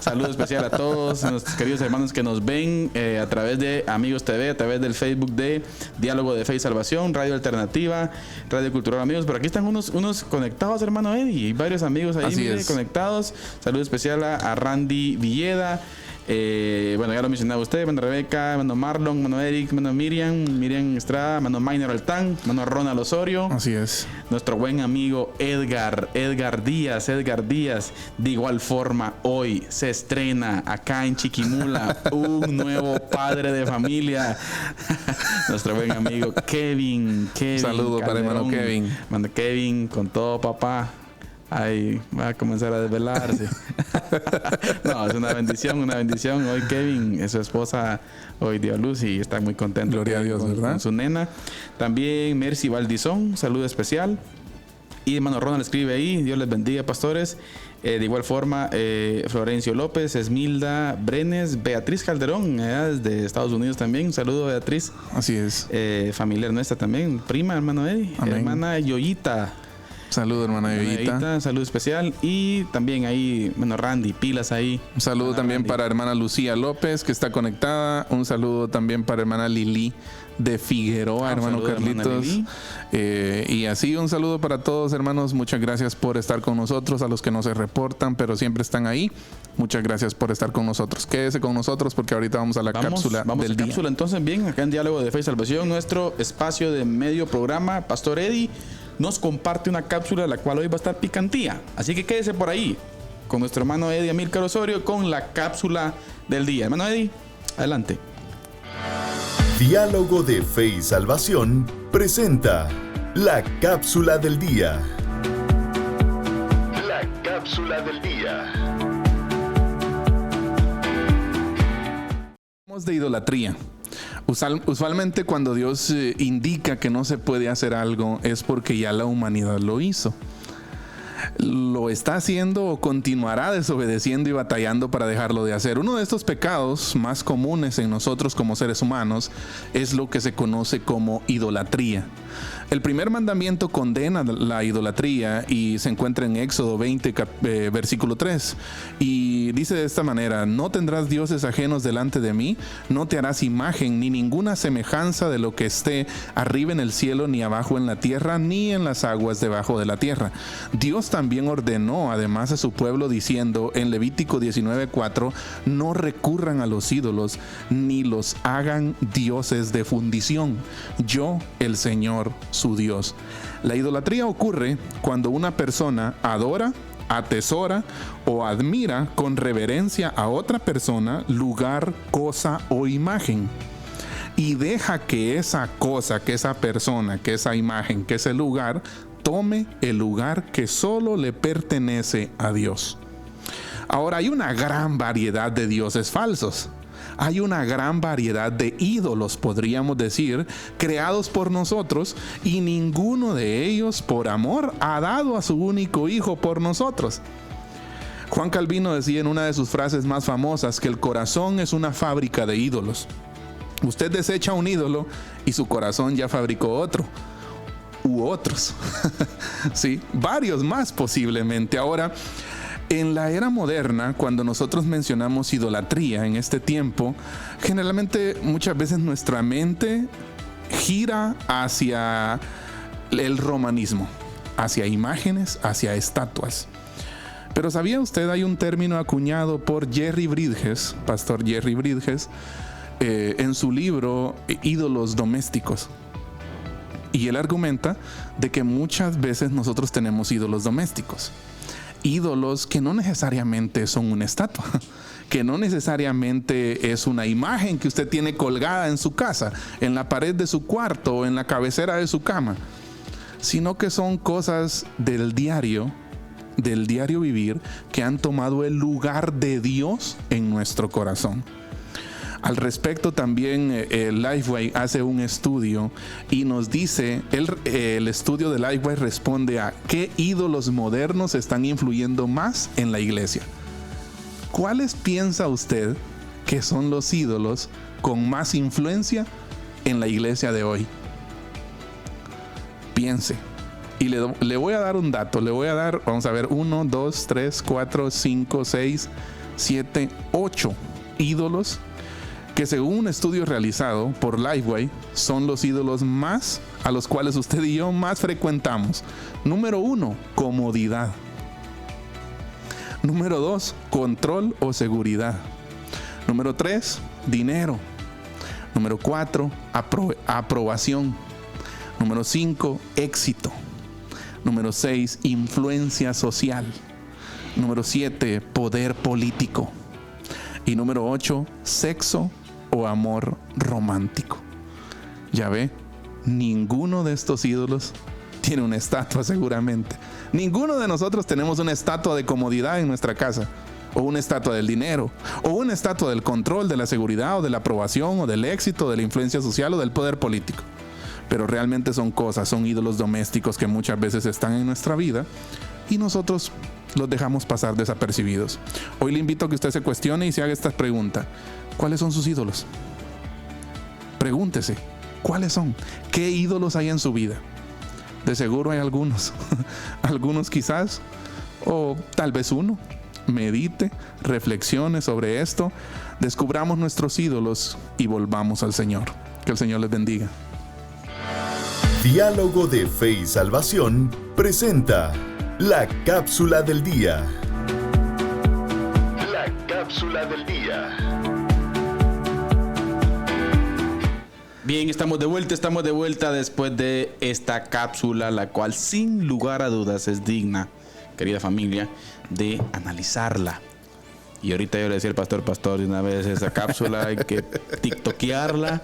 Saludo especial a todos nuestros queridos hermanos que nos ven a través de Amigos TV, a través del Facebook de Diálogo de Fe y Salvación, Radio Alternativa, Radio Cultural Amigos. Por aquí están unos conectados, hermano Eddie, y varios amigos ahí conectados. Saludo especial a Randy Villeda. Bueno, ya lo mencionaba usted, hermano Rebeca, hermano Marlon, hermano Eric, hermano Miriam Estrada, hermano Minor Altán, hermano Ronald Osorio. Así es. Nuestro buen amigo Edgar Díaz. De igual forma, hoy se estrena acá en Chiquimula un nuevo padre de familia. Nuestro buen amigo Kevin. Saludo para hermano Kevin. Hermano Kevin, con todo papá. Ahí va a comenzar a desvelarse. No, es una bendición. Hoy Kevin, su esposa, hoy dio a luz y está muy contento. Gloria a Dios, ¿verdad? Con su nena. También Mercy Valdizón, saludo especial. Y hermano Ronald escribe ahí, Dios les bendiga, pastores. De igual forma, Florencio López, Esmilda Brenes, Beatriz Calderón, desde Estados Unidos también. Un saludo, Beatriz. Así es. Familiar nuestra también. Prima, hermano Eddie. Amén. Hermana Yoyita. Saludo, hermana Yoyita. Salud especial. Y también ahí, bueno, Randy, pilas ahí. Un saludo también Randy. para hermana Lucía López, que está conectada. Un saludo también para hermana Lili de Figueroa, hermano saludo, Carlitos. Y así un saludo para todos, hermanos. Muchas gracias por estar con nosotros, a los que no se reportan, pero siempre están ahí. Muchas gracias por estar con nosotros. Quédese con nosotros porque ahorita vamos a la cápsula del día. Cápsula entonces, bien, acá en Diálogo de Fe y Salvación, nuestro espacio de medio programa. Pastor Eddie nos comparte una cápsula la cual hoy va a estar picantía. Así que quédese por ahí con nuestro hermano Eddie Amílcar Osorio con la cápsula del día. Hermano Eddie, adelante. Diálogo de Fe y Salvación presenta la cápsula del día. La cápsula del día. Hablamos de idolatría. Usualmente cuando Dios indica que no se puede hacer algo es porque ya la humanidad lo hizo. Lo está haciendo o continuará desobedeciendo y batallando para dejarlo de hacer. Uno de estos pecados más comunes en nosotros como seres humanos es lo que se conoce como idolatría. El primer mandamiento condena la idolatría y se encuentra en Éxodo 20, versículo 3. Y dice de esta manera: no tendrás dioses ajenos delante de mí, no te harás imagen ni ninguna semejanza de lo que esté arriba en el cielo, ni abajo en la tierra, ni en las aguas debajo de la tierra. Dios también ordenó además a su pueblo diciendo en Levítico 19:4: no recurran a los ídolos, ni los hagan dioses de fundición. Yo, el Señor, su Dios. La idolatría ocurre cuando una persona adora, atesora o admira con reverencia a otra persona, lugar, cosa o imagen, y deja que esa cosa, que esa persona, que esa imagen, que ese lugar tome el lugar que solo le pertenece a Dios. Ahora, hay una gran variedad de dioses falsos. Hay una gran variedad de ídolos, podríamos decir, creados por nosotros, y ninguno de ellos, por amor, ha dado a su único hijo por nosotros. Juan Calvino decía en una de sus frases más famosas que el corazón es una fábrica de ídolos. Usted desecha un ídolo y su corazón ya fabricó otro. U otros. Sí, varios más posiblemente. Ahora, en la era moderna, cuando nosotros mencionamos idolatría en este tiempo, generalmente muchas veces nuestra mente gira hacia el romanismo, hacia imágenes, hacia estatuas. Pero ¿sabía usted? Hay un término acuñado por Jerry Bridges, pastor Jerry Bridges, en su libro Ídolos Domésticos. Y él argumenta de que muchas veces nosotros tenemos ídolos domésticos. Ídolos que no necesariamente son una estatua, que no necesariamente es una imagen que usted tiene colgada en su casa, en la pared de su cuarto o en la cabecera de su cama, sino que son cosas del diario vivir que han tomado el lugar de Dios en nuestro corazón. Al respecto también Lifeway hace un estudio y nos dice, el estudio de Lifeway responde a qué ídolos modernos están influyendo más en la iglesia. ¿Cuáles piensa usted que son los ídolos con más influencia en la iglesia de hoy? Piense. Y le voy a dar un dato, vamos a ver, 1, 2, 3, 4, 5, 6, 7, 8 ídolos que según un estudio realizado por Lifeway son los ídolos más a los cuales usted y yo más frecuentamos. Número 1, comodidad. Número 2, control o seguridad. Número 3, dinero. Número 4, aprobación. Número 5, éxito. Número 6, influencia social. Número 7, poder político. Y número 8, sexo o amor romántico. Ya ve, ninguno de estos ídolos tiene una estatua seguramente. Ninguno de nosotros tenemos una estatua de comodidad en nuestra casa, o una estatua del dinero, o una estatua del control, de la seguridad, o de la aprobación, o del éxito, de la influencia social, o del poder político. Pero realmente son cosas, son ídolos domésticos que muchas veces están en nuestra vida y nosotros los dejamos pasar desapercibidos. Hoy le invito a que usted se cuestione y se haga esta pregunta: ¿cuáles son sus ídolos? Pregúntese, ¿cuáles son? ¿Qué ídolos hay en su vida? De seguro hay algunos, algunos quizás, o tal vez uno. Medite, reflexione sobre esto, descubramos nuestros ídolos y volvamos al Señor. Que el Señor les bendiga. Diálogo de Fe y Salvación presenta la cápsula del día. La cápsula del día. Bien, estamos de vuelta después de esta cápsula, la cual sin lugar a dudas es digna, querida familia, de analizarla. Y ahorita yo le decía al pastor, de una vez esa cápsula hay que tiktokearla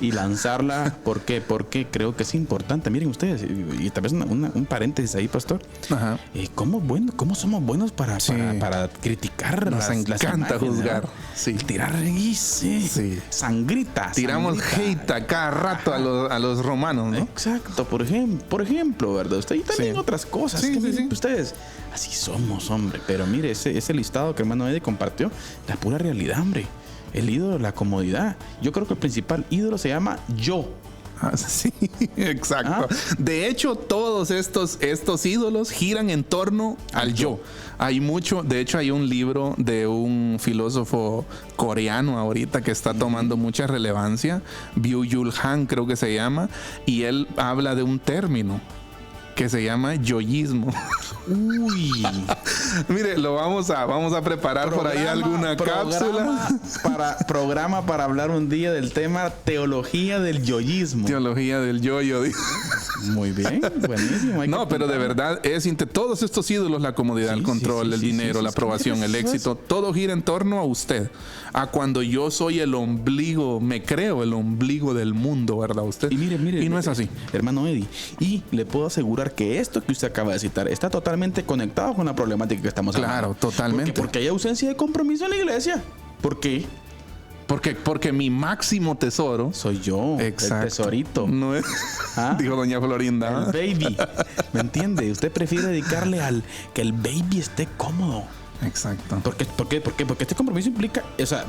y lanzarla. ¿Por qué? Porque creo que es importante. Miren ustedes, y tal vez un paréntesis ahí, pastor. Ajá. ¿Cómo somos buenos para criticar? Nos encanta juzgar. Sí. Tirar sangrita. Tiramos hate a cada rato a los romanos, ¿no? Exacto, por ejemplo, ¿verdad? Usted y también otras cosas. Sí. Ustedes, así somos, hombre. Pero mire, ese listado que hermano Eddie compartió, la pura realidad, hombre. El ídolo, la comodidad. Yo creo que el principal ídolo se llama yo. Sí, exacto. De hecho, todos estos ídolos giran en torno al yo. Hay mucho, de hecho hay un libro de un filósofo coreano ahorita que está tomando mucha relevancia, Byung-Chul Han creo que se llama, y él habla de un término que se llama yoísmo. Uy. Mire, lo vamos a preparar por ahí alguna cápsula. Programa para hablar un día del tema teología del yoísmo. Teología del yo-yo. Muy bien, buenísimo. No, pero de verdad todos estos ídolos, la comodidad, el control, el dinero, la aprobación, el éxito, todo gira en torno a usted. A cuando yo soy el ombligo, me creo el ombligo del mundo, ¿verdad usted? Y mire, no es así. Hermano Eddie, y le puedo asegurar que esto que usted acaba de citar está totalmente conectado con la problemática que estamos hablando. Claro, totalmente. Porque hay ausencia de compromiso en la iglesia. ¿Por qué? Porque mi máximo tesoro soy yo. Exacto. El tesorito. No es, dijo doña Florinda. El baby. ¿Me entiende? Usted prefiere dedicarle al que el baby esté cómodo. Exacto. ¿Por qué? Porque este compromiso implica,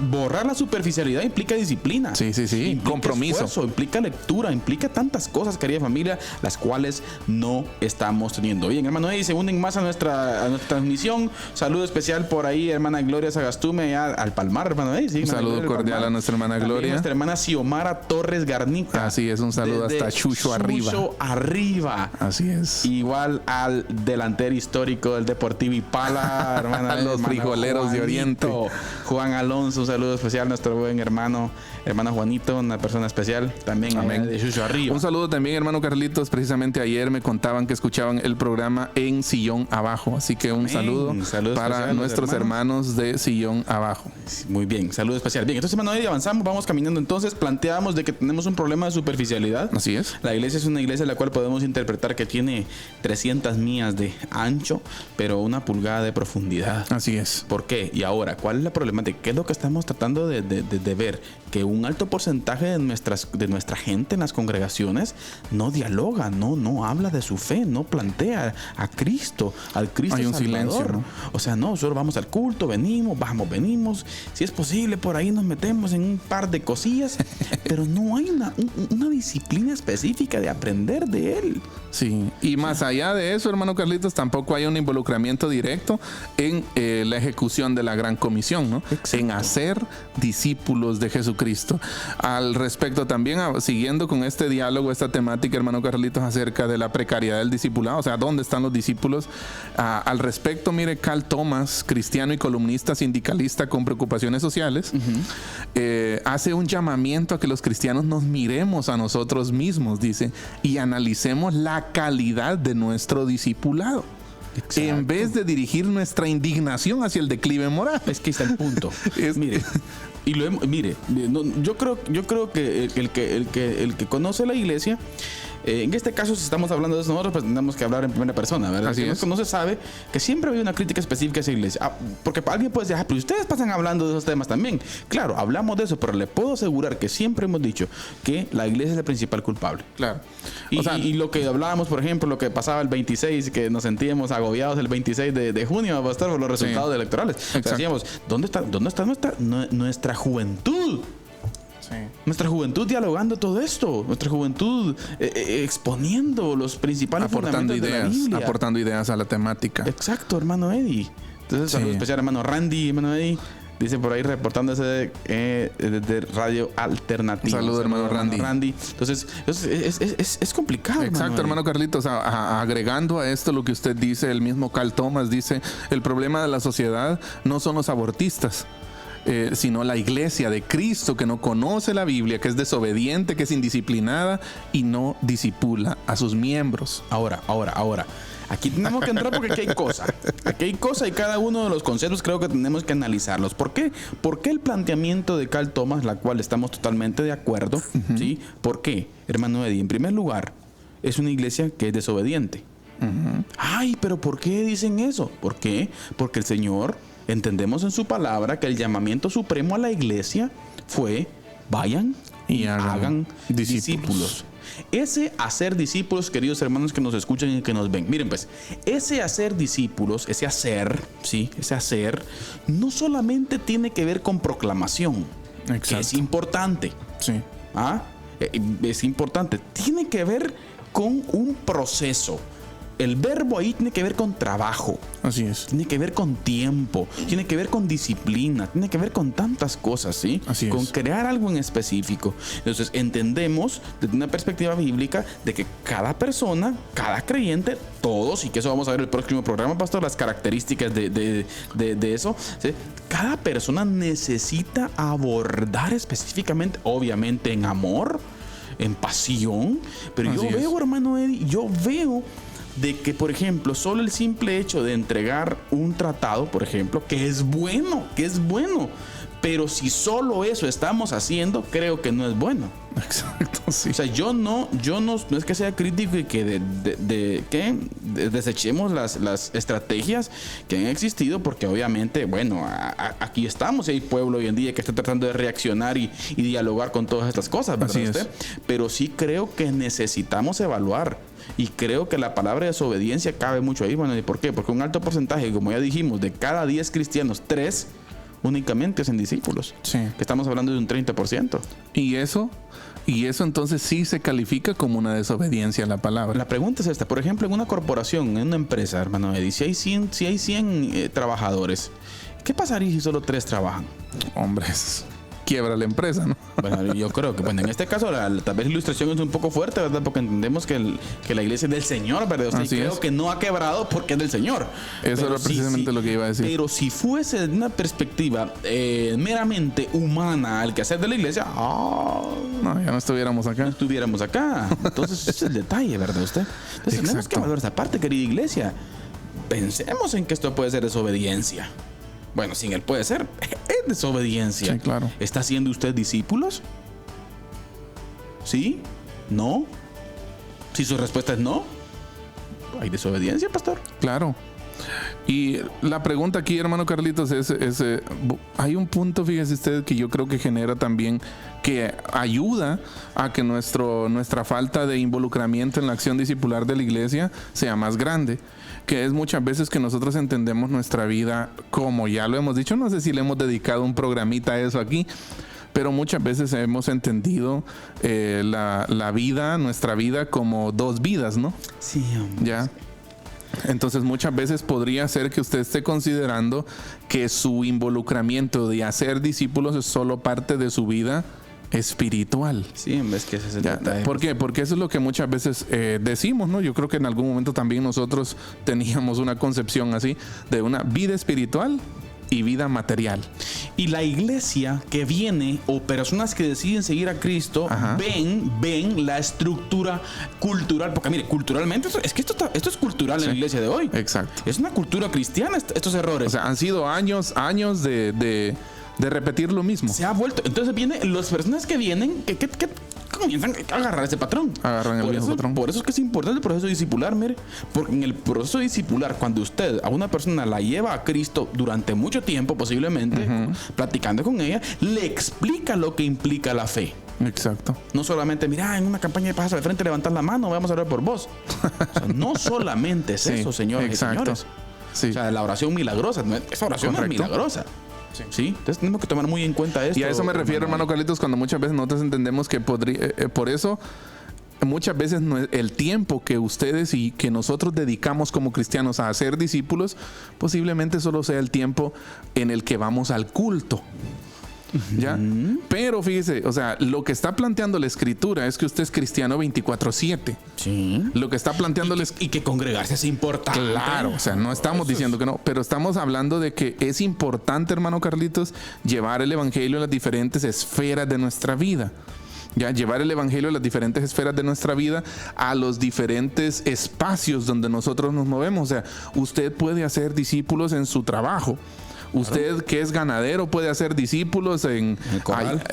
borrar la superficialidad implica disciplina. Sí. Implica compromiso. Esfuerzo, implica lectura, implica tantas cosas, querida familia, las cuales no estamos teniendo. Bien, hermano, se unen más a nuestra transmisión. Saludo especial por ahí, hermana Gloria Sagastume, allá al Palmar, hermano. Sí, un saludo cordial a nuestra hermana Gloria. También nuestra hermana Xiomara Torres Garnica. Así es, un saludo hasta Chucho arriba. Así es. Igual al delantero histórico del Deportivo Ipala, hermana. Los frijoleros Juanito, de Oriente. Juan Alonso, un saludo especial, nuestro buen hermano Juanito, una persona especial también. Amén. De Chucho arriba. Un saludo también, hermano Carlitos. Precisamente ayer me contaban que escuchaban el programa en Sillón Abajo. Así que un saludo para nuestros hermanos de Sillón Abajo. Muy bien, saludo especial. Bien, entonces, hermano, hoy avanzamos, vamos caminando. Entonces, planteamos de que tenemos un problema de superficialidad. Así es. La iglesia es una iglesia en la cual podemos interpretar que tiene 300 millas de ancho, pero 1 pulgada de profundidad. Así es. ¿Por qué? Y ahora, ¿cuál es la problemática? ¿Qué es lo que estamos tratando de ver? Que un alto porcentaje de nuestra gente en las congregaciones no dialoga, no habla de su fe, no plantea a Cristo, al Cristo Hay un Salvador. Silencio, ¿no? O sea, no, solo vamos al culto, venimos. Si es posible, por ahí nos metemos en un par de cosillas, pero no hay una disciplina específica de aprender de él. Sí, y más allá de eso, hermano Carlitos, tampoco hay un involucramiento directo en la ejecución de la gran comisión, ¿no? En hacer discípulos de Jesucristo. Al respecto también, siguiendo con este diálogo, esta temática, hermano Carlitos, acerca de la precariedad del discipulado, o sea, ¿dónde están los discípulos? Al respecto, mire, Carl Thomas, cristiano y columnista sindicalista con preocupaciones sociales, hace un llamamiento a que los cristianos nos miremos a nosotros mismos, dice, y analicemos la calidad de nuestro discipulado. Exacto. En vez de dirigir nuestra indignación hacia el declive moral. Es que está el punto. Yo creo que el que conoce la iglesia, en este caso, si estamos hablando de eso nosotros, pues tenemos que hablar en primera persona, ¿verdad? Así es. No se sabe que siempre hay una crítica específica a esa iglesia. Porque alguien puede decir, pero ustedes pasan hablando de esos temas también. Claro, hablamos de eso, pero le puedo asegurar que siempre hemos dicho que la iglesia es el principal culpable. Claro. Y lo que hablábamos, por ejemplo, lo que pasaba el 26, que nos sentíamos agobiados el 26 de junio, pastor, por los resultados electorales. O sea, decíamos, ¿dónde está nuestra juventud? Sí. Nuestra juventud dialogando todo esto, nuestra juventud exponiendo los principales fundamentos de la Biblia. Aportando ideas a la temática. Exacto, hermano Eddie. Entonces, saludo especial, hermano Randy, hermano Eddie. Dice por ahí reportándose de Radio Alternativa. Saludos, hermano Randy. Entonces, es complicado. Exacto, hermano Carlitos. Agregando a esto lo que usted dice, el mismo Carl Thomas dice, el problema de la sociedad no son los abortistas, sino la iglesia de Cristo que no conoce la Biblia, que es desobediente, que es indisciplinada y no disipula a sus miembros. Ahora. Aquí tenemos que entrar porque aquí hay cosas. Aquí hay cosas y cada uno de los conceptos creo que tenemos que analizarlos. ¿Por qué? ¿Por qué el planteamiento de Carl Thomas, la cual estamos totalmente de acuerdo? ¿Sí? ¿Por qué, hermano Eddie? En primer lugar, es una iglesia que es desobediente. Ay, pero ¿por qué dicen eso? ¿Por qué? Porque el Señor, entendemos en su palabra que el llamamiento supremo a la iglesia fue vayan y hagan discípulos. Ese hacer discípulos, queridos hermanos que nos escuchan y que nos ven, miren pues, ese hacer discípulos, ese hacer, no solamente tiene que ver con proclamación, que es importante, es importante, tiene que ver con un proceso. El verbo ahí tiene que ver con trabajo. Así es. Tiene que ver con tiempo. Tiene que ver con disciplina. Tiene que ver con tantas cosas, ¿sí? Así con es. crear algo en específico. Entonces, entendemos desde una perspectiva bíblica de que cada persona, cada creyente, todos, y que eso vamos a ver en el próximo programa, pastor, las características de eso, ¿sí? Cada persona necesita abordar específicamente, obviamente en amor, en pasión, pero Así yo veo, hermano Eddie, de que, por ejemplo, solo el simple hecho de entregar un tratado, por ejemplo, que es bueno, pero si solo eso estamos haciendo, creo que no es bueno. Exacto, sí. O sea, yo no es que sea crítico y que desechemos las estrategias que han existido, porque obviamente, bueno, aquí estamos, y hay pueblo hoy en día que está tratando de reaccionar y dialogar con todas estas cosas, ¿verdad? Así usted? Pero sí creo que necesitamos evaluar. Y creo que la palabra desobediencia cabe mucho ahí. Bueno, ¿y por qué? Porque un alto porcentaje, como ya dijimos, de cada 10 cristianos, 3 únicamente hacen discípulos. Sí. Que estamos hablando de un 30%. Y eso entonces sí se califica como una desobediencia a la palabra. La pregunta es esta. Por ejemplo, en una corporación, en una empresa, hermano Eddie, si hay 100 trabajadores, ¿qué pasaría si solo 3 trabajan? Hombres, quiebra la empresa, ¿no? Bueno, yo creo que, en este caso, tal vez la ilustración es un poco fuerte, ¿verdad? Porque entendemos que la iglesia es del Señor, ¿verdad? Y creo que no ha quebrado porque es del Señor. Eso era precisamente lo que iba a decir. Pero si fuese de una perspectiva meramente humana el quehacer de la iglesia, no, ya no estuviéramos acá. Entonces, ese es el detalle, ¿verdad usted? Entonces, tenemos que valorar esa parte, querida iglesia. Pensemos en que esto puede ser desobediencia. Bueno, sin él puede ser, es desobediencia. Sí, claro. ¿Está haciendo usted discípulos? ¿Sí? ¿No? Si su respuesta es no, ¿hay desobediencia, pastor? Claro. Y la pregunta aquí, hermano Carlitos, es hay un punto, fíjese usted, que yo creo que genera también, que ayuda a que nuestra falta de involucramiento en la acción discipular de la iglesia sea más grande, que es muchas veces que nosotros entendemos nuestra vida, como ya lo hemos dicho, no sé si le hemos dedicado un programita a eso aquí, pero muchas veces hemos entendido nuestra vida como 2 vidas, ¿no? Sí, hombre. Ya. Entonces muchas veces podría ser que usted esté considerando que su involucramiento de hacer discípulos es solo parte de su vida espiritual. Sí, en vez que ese es el detalle. ¿Por qué? Porque eso es lo que muchas veces decimos, ¿no? Yo creo que en algún momento también nosotros teníamos una concepción así de una vida espiritual y vida material. Y la iglesia que viene, o personas que deciden seguir a Cristo, ven la estructura cultural. Porque mire, culturalmente, esto es cultural en la iglesia de hoy. Exacto. Es una cultura cristiana estos errores. O sea, han sido años de repetir lo mismo. Se ha vuelto. Entonces vienen las personas que vienen, que comienzan a agarrar ese patrón. Agarran el mismo patrón. Por eso es que es importante el proceso discipular, mire. Porque en el proceso discipular, cuando usted a una persona la lleva a Cristo durante mucho tiempo, posiblemente, platicando con ella, le explica lo que implica la fe. Exacto. No solamente, mira, en una campaña de pasas de frente, levantar la mano, vamos a orar por vos. O sea, no solamente es eso, señores y señores. Sí. O sea, la oración milagrosa, esa oración es milagrosa. Sí. Entonces tenemos que tomar muy en cuenta esto. Y a eso me refiero, hermano Carlitos, cuando muchas veces nosotros entendemos que por eso muchas veces el tiempo que ustedes y que nosotros dedicamos como cristianos a hacer discípulos, posiblemente solo sea el tiempo en el que vamos al culto. ¿Ya? Pero fíjese, o sea, lo que está planteando la escritura es que usted es cristiano 24/7. Sí. Lo que está planteando y que congregarse es importante. Claro, o sea, no estamos diciendo que no, pero estamos hablando de que es importante, hermano Carlitos, llevar el evangelio a las diferentes esferas de nuestra vida. Ya, llevar el evangelio a las diferentes esferas de nuestra vida, a los diferentes espacios donde nosotros nos movemos. O sea, usted puede hacer discípulos en su trabajo. Usted que es ganadero puede hacer discípulos en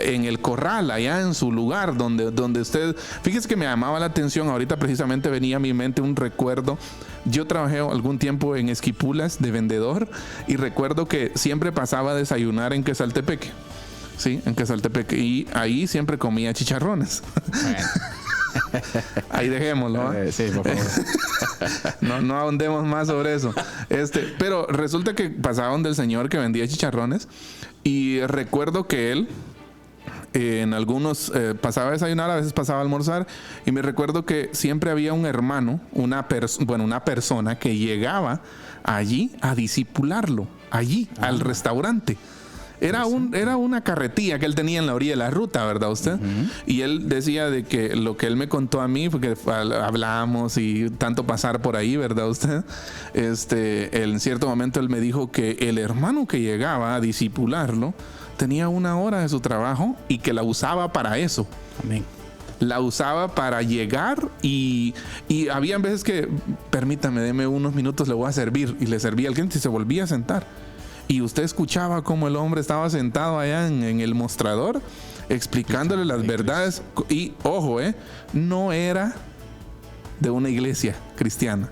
el corral, allá en su lugar, donde usted... Fíjese que me llamaba la atención, ahorita precisamente venía a mi mente un recuerdo. Yo trabajé algún tiempo en Esquipulas de vendedor y recuerdo que siempre pasaba a desayunar en Quesaltepeque. Sí, en Quesaltepeque. Y ahí siempre comía chicharrones. Bueno. Ahí dejémoslo. Sí, por favor. No ahondemos más sobre eso. Pero resulta que pasaban del señor que vendía chicharrones y recuerdo que él en algunos pasaba a desayunar, a veces pasaba a almorzar y me recuerdo que siempre había un hermano, una persona que llegaba allí a discipularlo, allí al restaurante. Era una carretilla que él tenía en la orilla de la ruta, ¿verdad usted? Y él decía de que lo que él me contó a mí, porque hablábamos y tanto pasar por ahí, ¿verdad usted? En cierto momento él me dijo que el hermano que llegaba a discipularlo tenía 1 hora de su trabajo y que la usaba para eso. Amén. La usaba para llegar y había veces que, permítame, deme unos minutos, le voy a servir. Y le servía al cliente y se volvía a sentar. Y usted escuchaba cómo el hombre estaba sentado allá en el mostrador explicándole las verdades. Y ojo, no era de una iglesia cristiana.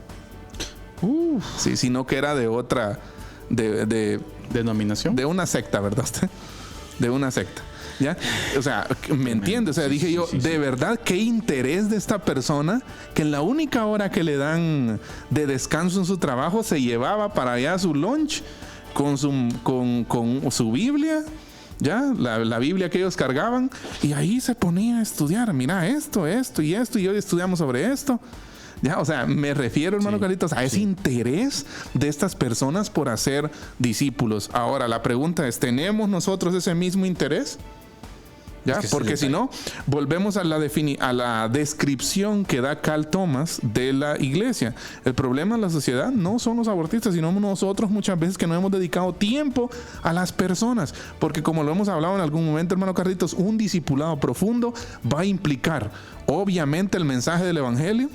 Sí, sino que era de otra... ¿Denominación? De una secta, ¿verdad usted? De una secta. ¿Ya? O sea, ¿me entiende? O sea, dije yo, de verdad, qué interés de esta persona que en la única hora que le dan de descanso en su trabajo se llevaba para allá su lunch con su Biblia, ya la Biblia que ellos cargaban, y ahí se ponía a estudiar. Mira, esto y hoy estudiamos sobre esto. Ya, o sea, me refiero, hermano Carlitos, a ese interés de estas personas por hacer discípulos. Ahora, la pregunta es, ¿tenemos nosotros ese mismo interés? ¿Ya? Porque si no, volvemos a la descripción que da Carl Thomas de la iglesia. El problema en la sociedad no son los abortistas, sino nosotros muchas veces que no hemos dedicado tiempo a las personas. Porque como lo hemos hablado en algún momento, hermano Carlitos, un discipulado profundo va a implicar, obviamente, el mensaje del evangelio.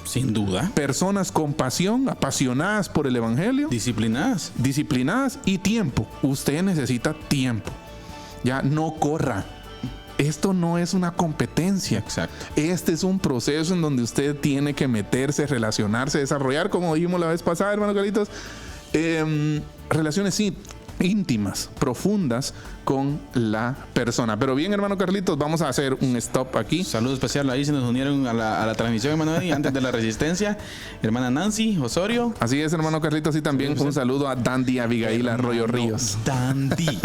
Sin duda. Personas con pasión, apasionadas por el evangelio. Disciplinadas y tiempo. Usted necesita tiempo. Ya, no corra. Esto no es una competencia. Exacto. Este es un proceso en donde usted tiene que meterse, relacionarse, desarrollar, como dijimos la vez pasada, hermano Carlitos, relaciones íntimas, profundas con la persona. Pero bien, hermano Carlitos, vamos a hacer un stop aquí. Saludo especial, ahí se nos unieron a la transmisión, hermano, y antes de la resistencia, hermana Nancy Osorio. Así es, hermano Carlitos, y también un saludo a Dandy Abigail Arroyo Ríos. Dandy.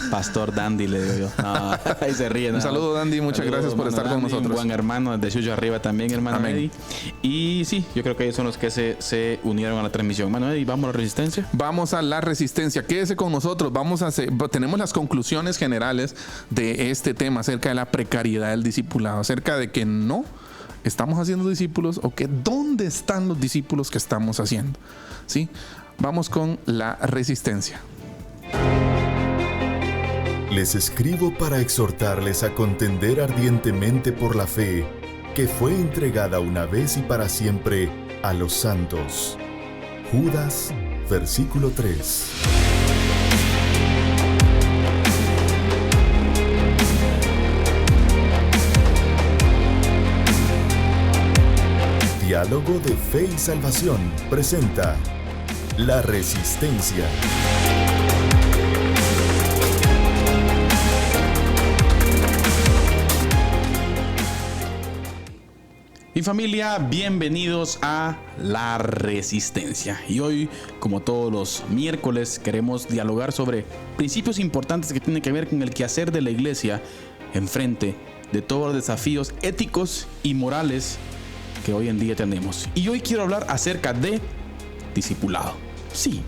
Pastor Dandy, le digo yo. No, ahí se ríe. Un saludo, Dandy. Muchas gracias por estar con nosotros. Un buen hermano desde Chucho Arriba también, hermano Amén. Eddie. Y sí, yo creo que ellos son los que se unieron a la transmisión. Hermano Eddie, ¿vamos a la resistencia? Vamos a la resistencia. Quédese con nosotros. Tenemos las conclusiones generales de este tema acerca de la precariedad del discipulado, acerca de que no estamos haciendo discípulos o que dónde están los discípulos que estamos haciendo. ¿Sí? Vamos con la resistencia. Les escribo para exhortarles a contender ardientemente por la fe que fue entregada una vez y para siempre a los santos. Judas, versículo 3. Diálogo de Fe y Salvación presenta La Resistencia. Y familia, bienvenidos a La Resistencia. Y hoy, como todos los miércoles, queremos dialogar sobre principios importantes que tienen que ver con el quehacer de la iglesia enfrente de todos los desafíos éticos y morales que hoy en día tenemos. Y hoy quiero hablar acerca de discipulado. Sí,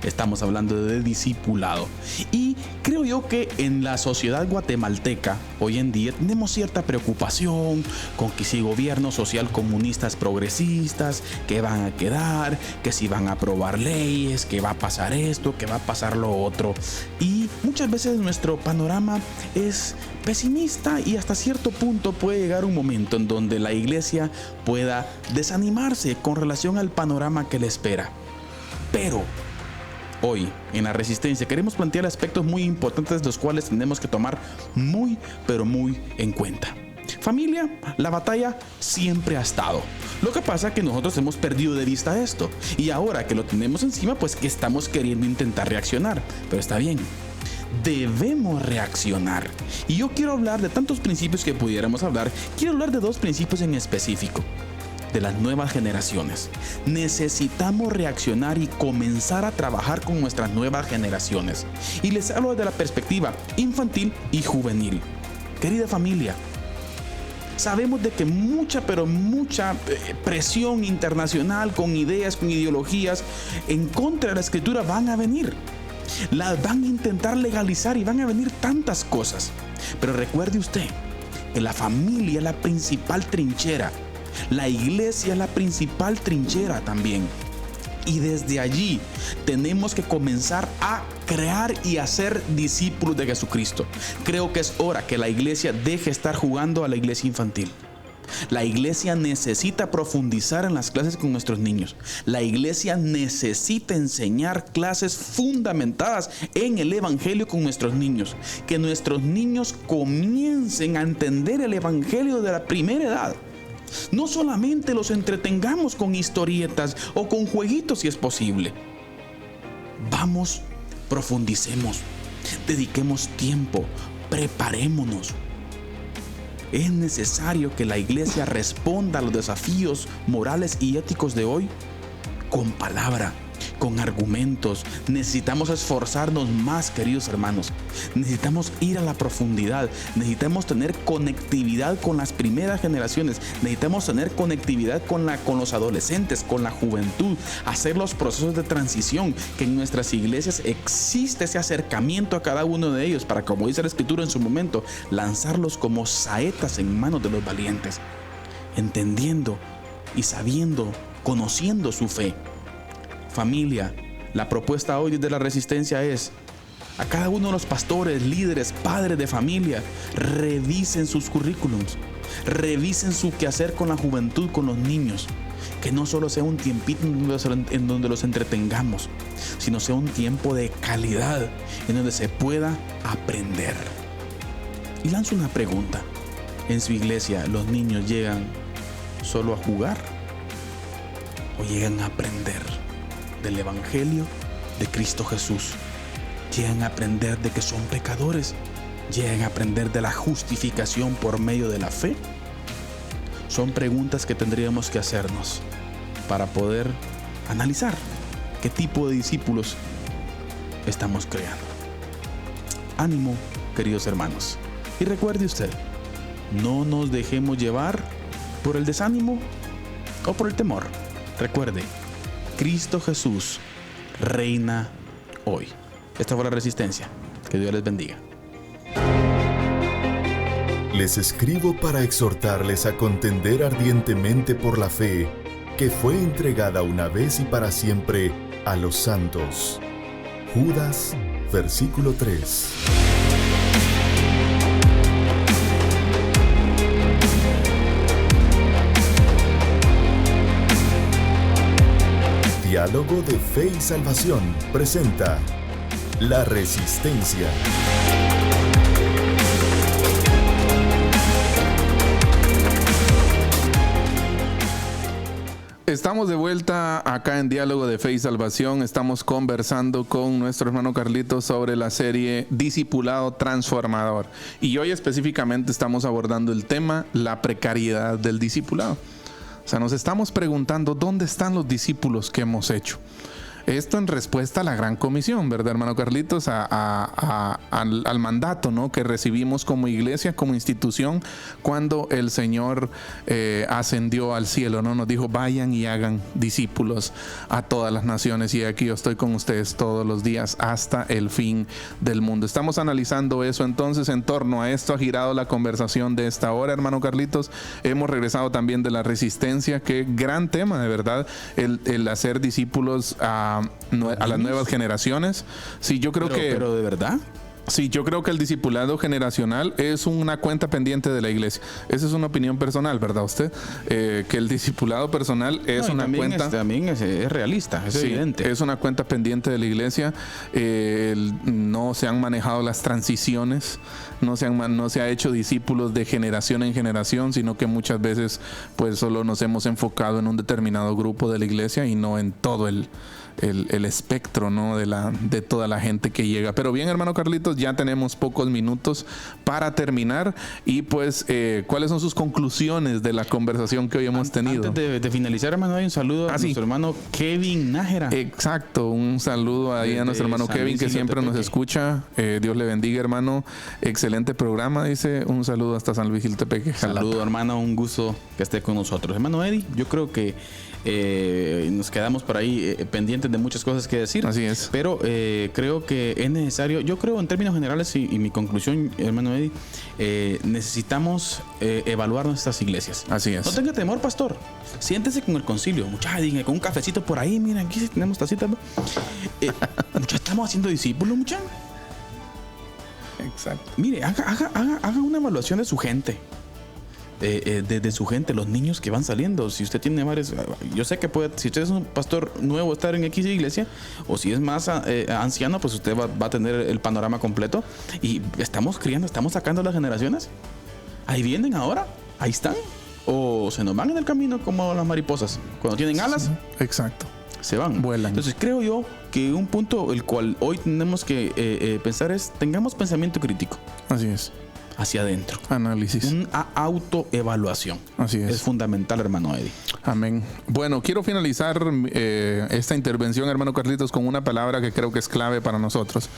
estamos hablando de discipulado. Y creo yo que en la sociedad guatemalteca hoy en día tenemos cierta preocupación con que si gobierno social comunistas progresistas, que van a quedar, que si van a aprobar leyes, que va a pasar esto, que va a pasar lo otro. Y muchas veces nuestro panorama es pesimista y hasta cierto punto puede llegar un momento en donde la iglesia pueda desanimarse con relación al panorama que le espera. Pero hoy, en La Resistencia, queremos plantear aspectos muy importantes, los cuales tenemos que tomar muy, pero muy en cuenta. Familia, la batalla siempre ha estado. Lo que pasa es que nosotros hemos perdido de vista esto. Y ahora que lo tenemos encima, pues que estamos queriendo intentar reaccionar. Pero está bien. Debemos reaccionar. Y yo quiero hablar de tantos principios que pudiéramos hablar. Quiero hablar de dos principios en específico. De las nuevas generaciones. Necesitamos reaccionar y comenzar a trabajar con nuestras nuevas generaciones. Y les hablo desde la perspectiva infantil y juvenil. Querida familia, sabemos de que mucha presión internacional con ideas, con ideologías en contra de la escritura van a venir. Las van a intentar legalizar y van a venir tantas cosas. Pero recuerde usted que la familia es la principal trinchera. La iglesia es la principal trinchera también. Y desde allí tenemos que comenzar a crear y hacer discípulos de Jesucristo. Creo que es hora que la iglesia deje estar jugando a la iglesia infantil. La iglesia necesita profundizar en las clases con nuestros niños. La iglesia necesita enseñar clases fundamentadas en el evangelio con nuestros niños. Que nuestros niños comiencen a entender el evangelio de la primera edad. No solamente los entretengamos con historietas o con jueguitos si es posible. Vamos, profundicemos, dediquemos tiempo, preparémonos. Es necesario que la iglesia responda a los desafíos morales y éticos de hoy con palabra, con argumentos. Necesitamos esforzarnos más, queridos hermanos. Necesitamos ir a la profundidad. Necesitamos tener conectividad con las primeras generaciones. Necesitamos tener conectividad con los adolescentes, con la juventud. Hacer los procesos de transición. Que en nuestras iglesias existe ese acercamiento a cada uno de ellos para, como dice la Escritura en su momento, lanzarlos como saetas en manos de los valientes. Entendiendo y sabiendo, conociendo su fe. Familia, la propuesta hoy desde La Resistencia es a cada uno de los pastores, líderes, padres de familia, revisen sus currículums, revisen su quehacer con la juventud, con los niños. Que no solo sea un tiempito en donde los entretengamos, sino sea un tiempo de calidad en donde se pueda aprender. Y lanzo una pregunta. ¿En su iglesia los niños llegan solo a jugar o llegan a aprender del evangelio de Cristo Jesús? Llegan a aprender de que son pecadores, llegan a aprender de la justificación por medio de la fe. Son preguntas que tendríamos que hacernos para poder analizar qué tipo de discípulos estamos creando. ánimo, queridos hermanos. Y recuerde usted, no nos dejemos llevar por el desánimo o por el temor. Recuerde, Cristo Jesús reina hoy. Esta fue La Resistencia. Que Dios les bendiga. Les escribo para exhortarles a contender ardientemente por la fe que fue entregada una vez y para siempre a los santos. Judas, versículo 3. Diálogo de Fe y Salvación presenta La Resistencia. Estamos de vuelta acá en Diálogo de Fe y Salvación. Estamos conversando con nuestro hermano Carlitos sobre la serie Discipulado Transformador. Y hoy específicamente estamos abordando el tema, la precariedad del discipulado. O sea, nos estamos preguntando dónde están los discípulos que hemos hecho. Esto en respuesta a la gran comisión, ¿verdad, hermano Carlitos? Al mandato, ¿no?, que recibimos como iglesia, como institución, cuando el Señor ascendió al cielo, ¿no? Nos dijo, vayan y hagan discípulos a todas las naciones, y aquí yo estoy con ustedes todos los días hasta el fin del mundo. Estamos analizando eso, entonces, en torno a esto ha girado la conversación de esta hora, hermano Carlitos. Hemos regresado también de la resistencia, que gran tema, de verdad, el hacer discípulos a las nuevas generaciones. Sí, yo creo pero de verdad. Sí, yo creo que el discipulado generacional es una cuenta pendiente de la iglesia. Esa es una opinión personal, ¿verdad usted? Que el discipulado personal es una cuenta... También es realista, es evidente. Es una cuenta pendiente de la iglesia. No se han manejado las transiciones, no se ha hecho discípulos de generación en generación, sino que muchas veces pues solo nos hemos enfocado en un determinado grupo de la iglesia y no en todo el espectro, ¿no?, de toda la gente que llega. Pero bien, hermano Carlitos, ya tenemos pocos minutos para terminar, y pues ¿cuáles son sus conclusiones de la conversación que hoy hemos tenido? Antes de finalizar, hermano, hay un saludo a nuestro hermano Kevin Nájera. Exacto, un saludo ahí a nuestro hermano Kevin, que siempre nos escucha. Dios le bendiga, hermano. Excelente programa, dice. Un saludo hasta San Luis Jiltepeque. Saludo, hermano, un gusto que esté con nosotros. Hermano Eddie, yo creo que nos quedamos por ahí pendientes de muchas cosas que decir. Así es. Pero creo que es necesario, yo creo en términos generales, y mi conclusión, hermano Eddie, necesitamos evaluar nuestras iglesias. Así es. No tenga temor, pastor. Siéntese con el concilio. Muchachos, con un cafecito por ahí. Mira, aquí sí tenemos tacitas. Muchachos, estamos haciendo discípulos, muchachos. Exacto. Mire, haga una evaluación de su gente. De su gente, los niños que van saliendo. Si usted tiene varios, yo sé que puede, si usted es un pastor nuevo, estar en X iglesia, o si es más anciano, pues usted va a tener el panorama completo. Y estamos criando, estamos sacando las generaciones. Ahí vienen ahora, ahí están, o se nos van en el camino como las mariposas. Cuando tienen alas, sí, exacto, se van, vuelan. Entonces creo yo que un punto el cual hoy tenemos que pensar es, tengamos pensamiento crítico. Así es. Hacia adentro. Análisis. Una autoevaluación. Así es. Es fundamental, hermano Eddie. Amén. Bueno, quiero finalizar esta intervención, hermano Carlitos, con una palabra que creo que es clave para nosotros.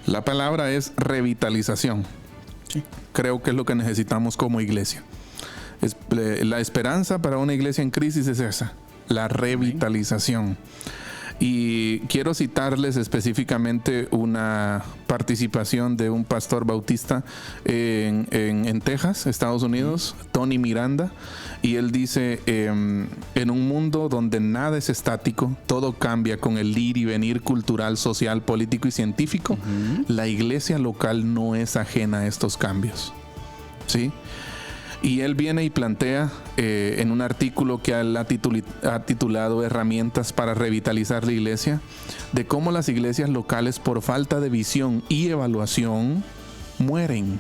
La palabra es revitalización. Sí. Creo que es lo que necesitamos como iglesia. La esperanza para una iglesia en crisis es esa, la revitalización. Amén. Y quiero citarles específicamente una participación de un pastor bautista en Texas, Estados Unidos, Tony Miranda, y él dice, en un mundo donde nada es estático, todo cambia con el ir y venir cultural, social, político y científico, la iglesia local no es ajena a estos cambios. ¿Sí? Y él viene y plantea en un artículo que él ha titulado Herramientas para revitalizar la iglesia, de cómo las iglesias locales, por falta de visión y evaluación, mueren,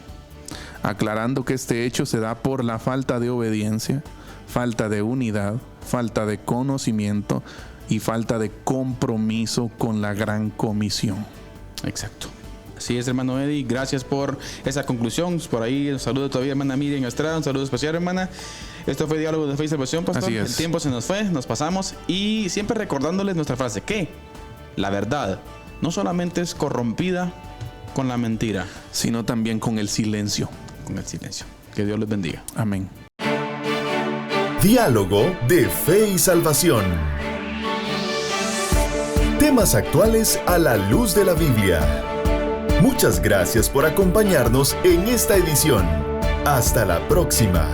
aclarando que este hecho se da por la falta de obediencia, falta de unidad, falta de conocimiento y falta de compromiso con la gran comisión. Exacto. Así es, hermano Eddie, gracias por esa conclusión. Por ahí un saludo todavía, hermana Miriam Estrada, un saludo especial, hermana. Esto fue Diálogo de Fe y Salvación, pastor. Así es. El tiempo se nos fue, nos pasamos, y siempre recordándoles nuestra frase, que la verdad no solamente es corrompida con la mentira, sino también con el silencio. con el silencio. Que Dios les bendiga. Amén. Diálogo de Fe y Salvación. Temas actuales a la luz de la Biblia. Muchas gracias por acompañarnos en esta edición. Hasta la próxima.